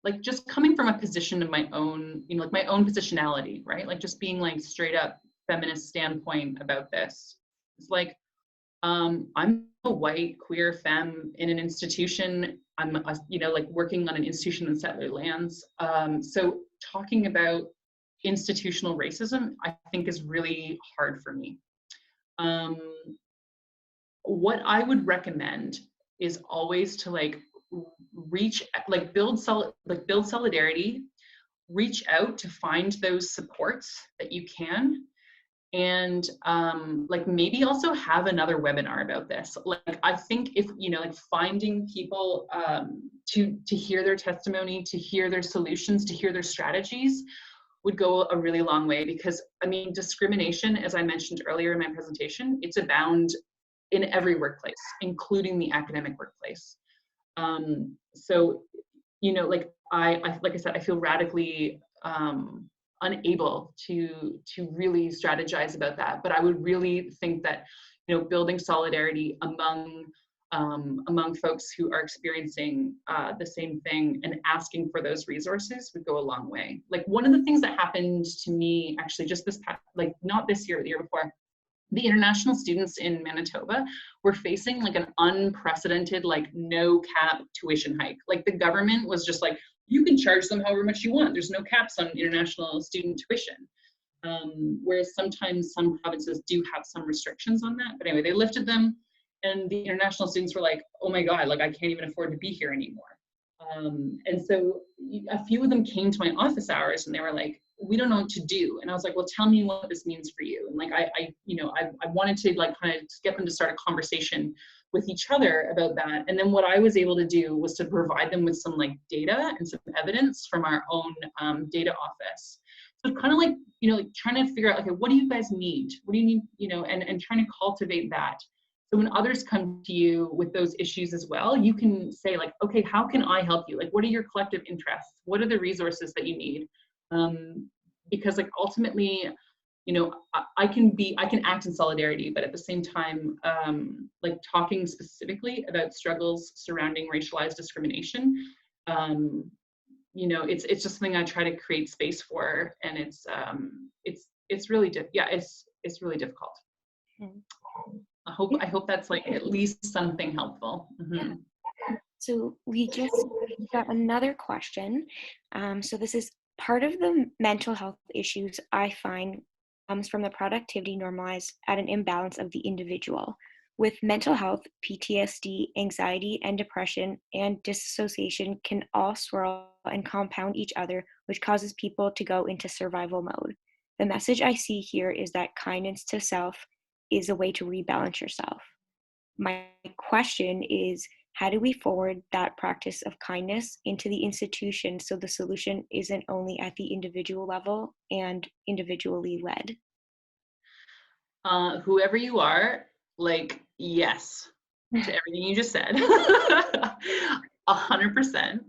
[SPEAKER 2] like just coming from a position of my own, you know, like my own positionality, right? Like just being like straight up feminist standpoint about this. It's like, I'm a white queer femme in an institution. I'm, you know, like working on an institution in settler lands. So talking about institutional racism, I think, is really hard for me. What I would recommend is always to like build solidarity, reach out to find those supports that you can, and like maybe also have another webinar about this. Like I think, if you know, like finding people to hear their testimony, to hear their solutions, to hear their strategies would go a really long way. Because I mean, discrimination, as I mentioned earlier in my presentation, it's abound in every workplace, including the academic workplace. So, you know, like like I said, I feel radically unable to really strategize about that. But I would really think that, you know, building solidarity among folks who are experiencing the same thing and asking for those resources would go a long way. Like one of the things that happened to me actually just this past, like not this year, the year before, the international students in Manitoba were facing like an unprecedented, like no cap tuition hike. Like the government was just like, you can charge them however much you want. There's no caps on international student tuition. Whereas sometimes some provinces do have some restrictions on that. But anyway, they lifted them, and the international students were like, oh my God, like I can't even afford to be here anymore. And so a few of them came to my office hours and they were like, we don't know what to do. And I was like, well, tell me what this means for you. And like, I wanted to like kind of get them to start a conversation with each other about that. And then what I was able to do was to provide them with some like data and some evidence from our own data office. So kind of like, like trying to figure out, okay, what do you guys need? What do you need, and trying to cultivate that. So when others come to you with those issues as well, you can say like, okay, how can I help you? Like, what are your collective interests? What are the resources that you need? Because like ultimately, I can act in solidarity, but at the same time, like talking specifically about struggles surrounding racialized discrimination, it's just something I try to create space for, and it's really it's really difficult.
[SPEAKER 1] Mhm.
[SPEAKER 2] I hope that's like at least something helpful. Mm-hmm.
[SPEAKER 1] So we just got another question. So this is part of the mental health issues I find comes from the productivity normalized at an imbalance of the individual. With mental health, PTSD, anxiety, and depression and dissociation can all swirl and compound each other, which causes people to go into survival mode. The message I see here is that kindness to self is a way to rebalance yourself. My question is, how do we forward that practice of kindness into the institution so the solution isn't only at the individual level and individually led?
[SPEAKER 2] Whoever you are, like, yes to everything you just said. 100%.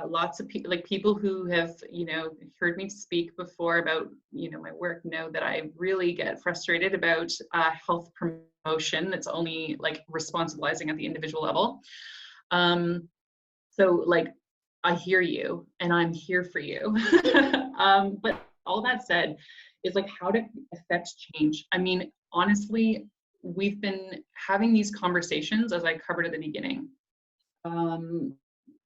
[SPEAKER 2] Lots of people, like people who have, heard me speak before about, my work know that I really get frustrated about health promotion that's only like responsibilizing at the individual level. So like, I hear you and I'm here for you. But all that said is like how to affect change. I mean, honestly, we've been having these conversations, as I covered at the beginning,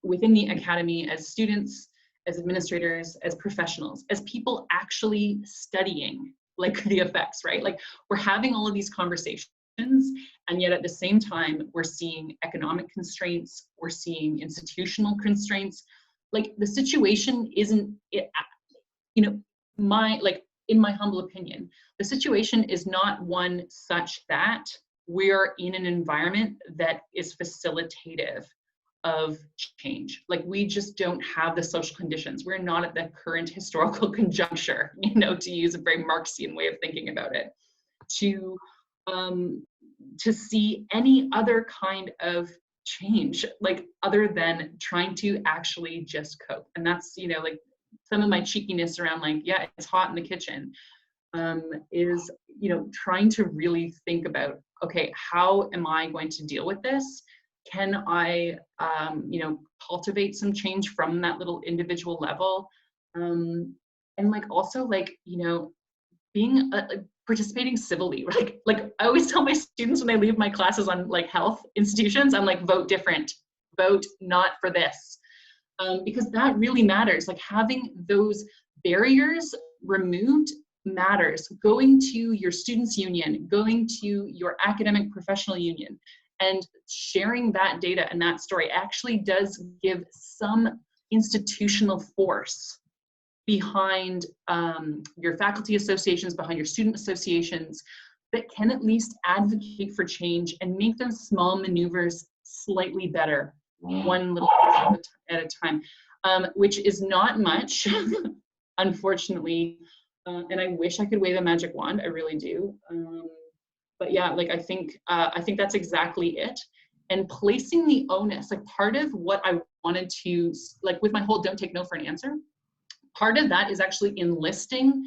[SPEAKER 2] within the academy, as students, as administrators, as professionals, as people actually studying like the effects, right? Like we're having all of these conversations, and yet at the same time, we're seeing economic constraints, we're seeing institutional constraints. Like the situation isn't, in my humble opinion, the situation is not one such that we're in an environment that is facilitative of change. Like we just don't have the social conditions. We're not at the current historical conjuncture, to use a very Marxian way of thinking about it, to see any other kind of change, like other than trying to actually just cope. And that's, like some of my cheekiness around like, yeah, it's hot in the kitchen, is, trying to really think about, okay, how am I going to deal with this? Can I, cultivate some change from that little individual level? And like also like, being participating civilly, right? Like I always tell my students when they leave my classes on like health institutions, I'm like, vote different, vote not for this. Because that really matters. Like having those barriers removed matters. Going to your students' union, going to your academic professional union, and sharing that data and that story actually does give some institutional force behind your faculty associations, behind your student associations, that can at least advocate for change and make those small maneuvers slightly better, one little at a time, which is not much, unfortunately. And I wish I could wave a magic wand, I really do. But yeah, like I think that's exactly it. And placing the onus, like part of what I wanted to, like with my whole don't take no for an answer, part of that is actually enlisting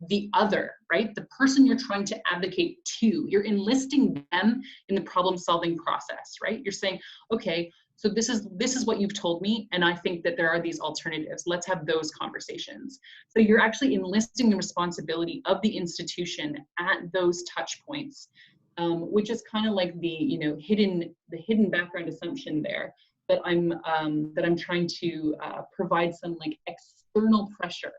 [SPEAKER 2] the other, right? The person you're trying to advocate to, you're enlisting them in the problem solving process, right? You're saying, okay, so this is what you've told me, and I think that there are these alternatives. Let's have those conversations. So you're actually enlisting the responsibility of the institution at those touch points, which is kind of like the hidden background assumption there, that I'm trying to provide some like external pressure,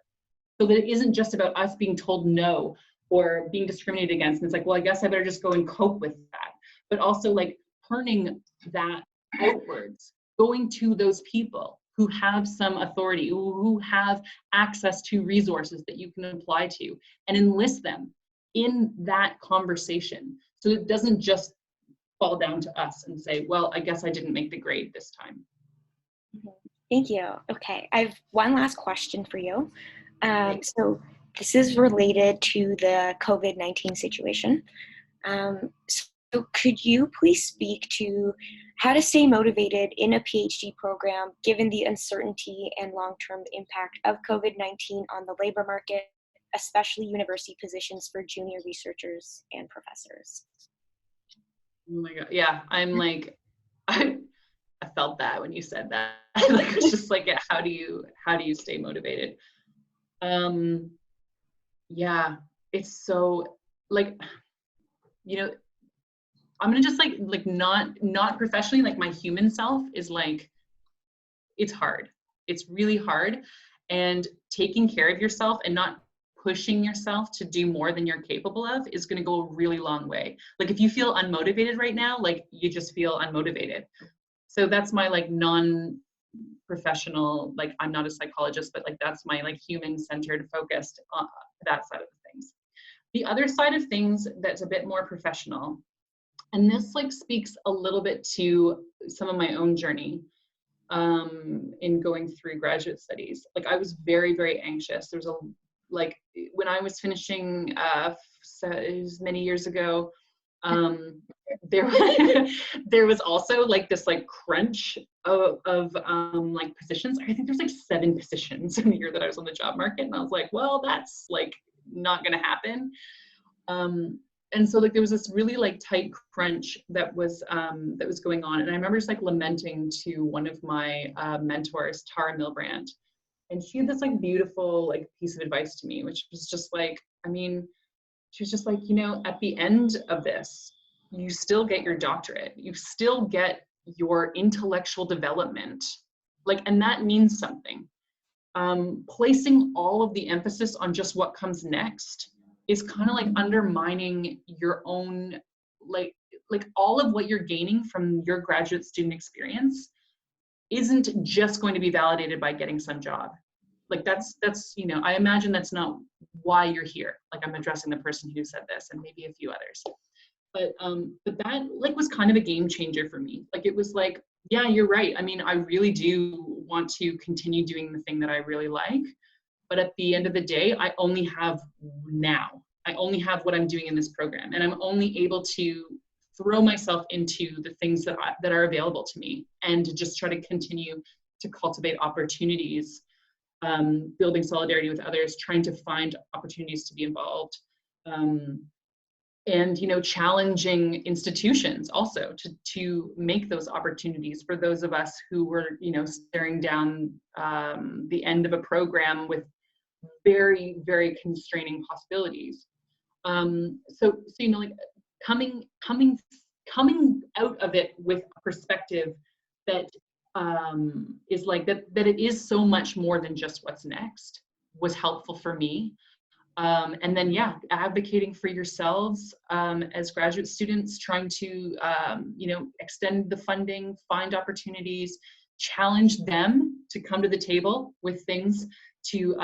[SPEAKER 2] so that it isn't just about us being told no or being discriminated against. And it's like, well, I guess I better just go and cope with that. But also like turning that outwards, going to those people, who have some authority, who have access to resources that you can apply to, and enlist them in that conversation. So it doesn't just fall down to us and say, well, I guess I didn't make the grade this time.
[SPEAKER 1] Thank you. Okay, I have one last question for you. So this is related to the COVID-19 situation. So could you please speak to how to stay motivated in a PhD program given the uncertainty and long-term impact of COVID-19 on the labor market, especially university positions for junior researchers and professors?
[SPEAKER 2] Oh my God. Yeah, I'm like, I felt that when you said that. Like, it's just like, yeah, how do you stay motivated? Yeah, it's so like, you know, I'm gonna just like not professionally, like my human self is like, it's hard. It's really hard. And taking care of yourself and not pushing yourself to do more than you're capable of is going to go a really long way. Like if you feel unmotivated right now, like you just feel unmotivated. So that's my like non-professional, like I'm not a psychologist, but like that's my like human-centered focused on that side of things. The other side of things that's a bit more professional, and this like speaks a little bit to some of my own journey in going through graduate studies. Like I was very, very anxious. There was a, like when I was finishing, so it was many years ago, there, there was also like this like crunch of like positions. I think there's like 7 positions in the year that I was on the job market. And I was like, well, that's like not gonna happen. And so like there was this really like tight crunch that was going on, and I remember just like lamenting to one of my mentors, Tara Milbrandt, and she had this like beautiful like piece of advice to me, which was just like, I mean, she was just like, you know, at the end of this, you still get your doctorate, you still get your intellectual development, like, and that means something. Placing all of the emphasis on just what comes next is kind of like undermining your own like all of what you're gaining from your graduate student experience isn't just going to be validated by getting some job. Like that's you know, I imagine that's not why you're here. Like I'm addressing the person who said this and maybe a few others. But that like was kind of a game changer for me. Like it was like, yeah, you're right. I mean, I really do want to continue doing the thing that I really like. But at the end of the day, I only have now. I only have what I'm doing in this program. And I'm only able to throw myself into the things that are available to me and to just try to continue to cultivate opportunities, building solidarity with others, trying to find opportunities to be involved. And you know, challenging institutions also to make those opportunities for those of us who were, you know, staring down the end of a program with very, very constraining possibilities. So you know, like coming out of it with a perspective that is like that it is so much more than just what's next was helpful for me. And then, yeah, advocating for yourselves as graduate students, trying to, you know, extend the funding, find opportunities, challenge them to come to the table with things to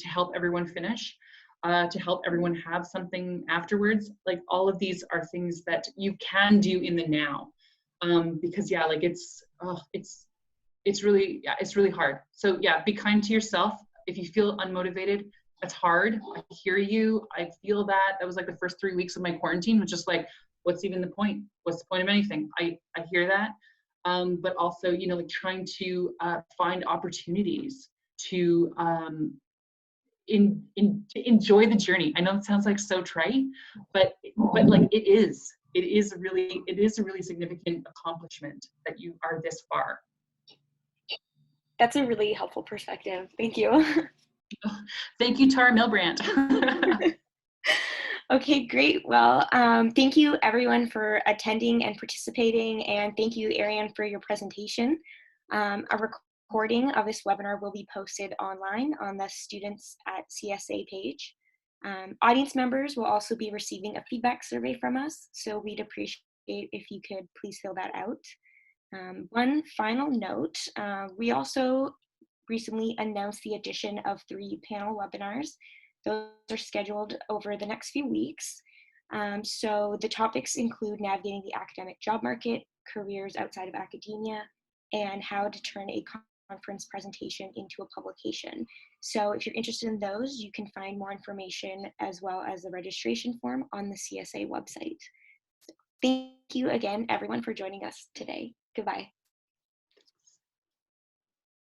[SPEAKER 2] help everyone finish, to help everyone have something afterwards. Like all of these are things that you can do in the now, because yeah, like it's really, yeah, it's really hard. So yeah, be kind to yourself. If you feel unmotivated, that's hard. I hear you. I feel that. That was like the first 3 weeks of my quarantine, was just like, what's even the point? What's the point of anything? I hear that. But also, you know, like trying to find opportunities to enjoy the journey. I know it sounds like so trite, but like it is a really significant accomplishment that you are this far.
[SPEAKER 1] That's a really helpful perspective. Thank you.
[SPEAKER 2] Thank you, Tara Milbrandt.
[SPEAKER 1] Okay, great. Well, thank you everyone for attending and participating, and thank you, Ariane, for your presentation. A recording of this webinar will be posted online on the Students at CSA page. Audience members will also be receiving a feedback survey from us, so we'd appreciate if you could please fill that out. One final note, we also recently announced the addition of 3 panel webinars. Those are scheduled over the next few weeks. So the topics include navigating the academic job market, careers outside of academia, and how to turn a conference presentation into a publication. So if you're interested in those, you can find more information as well as the registration form on the CSA website. Thank you again, everyone, for joining us today. Goodbye.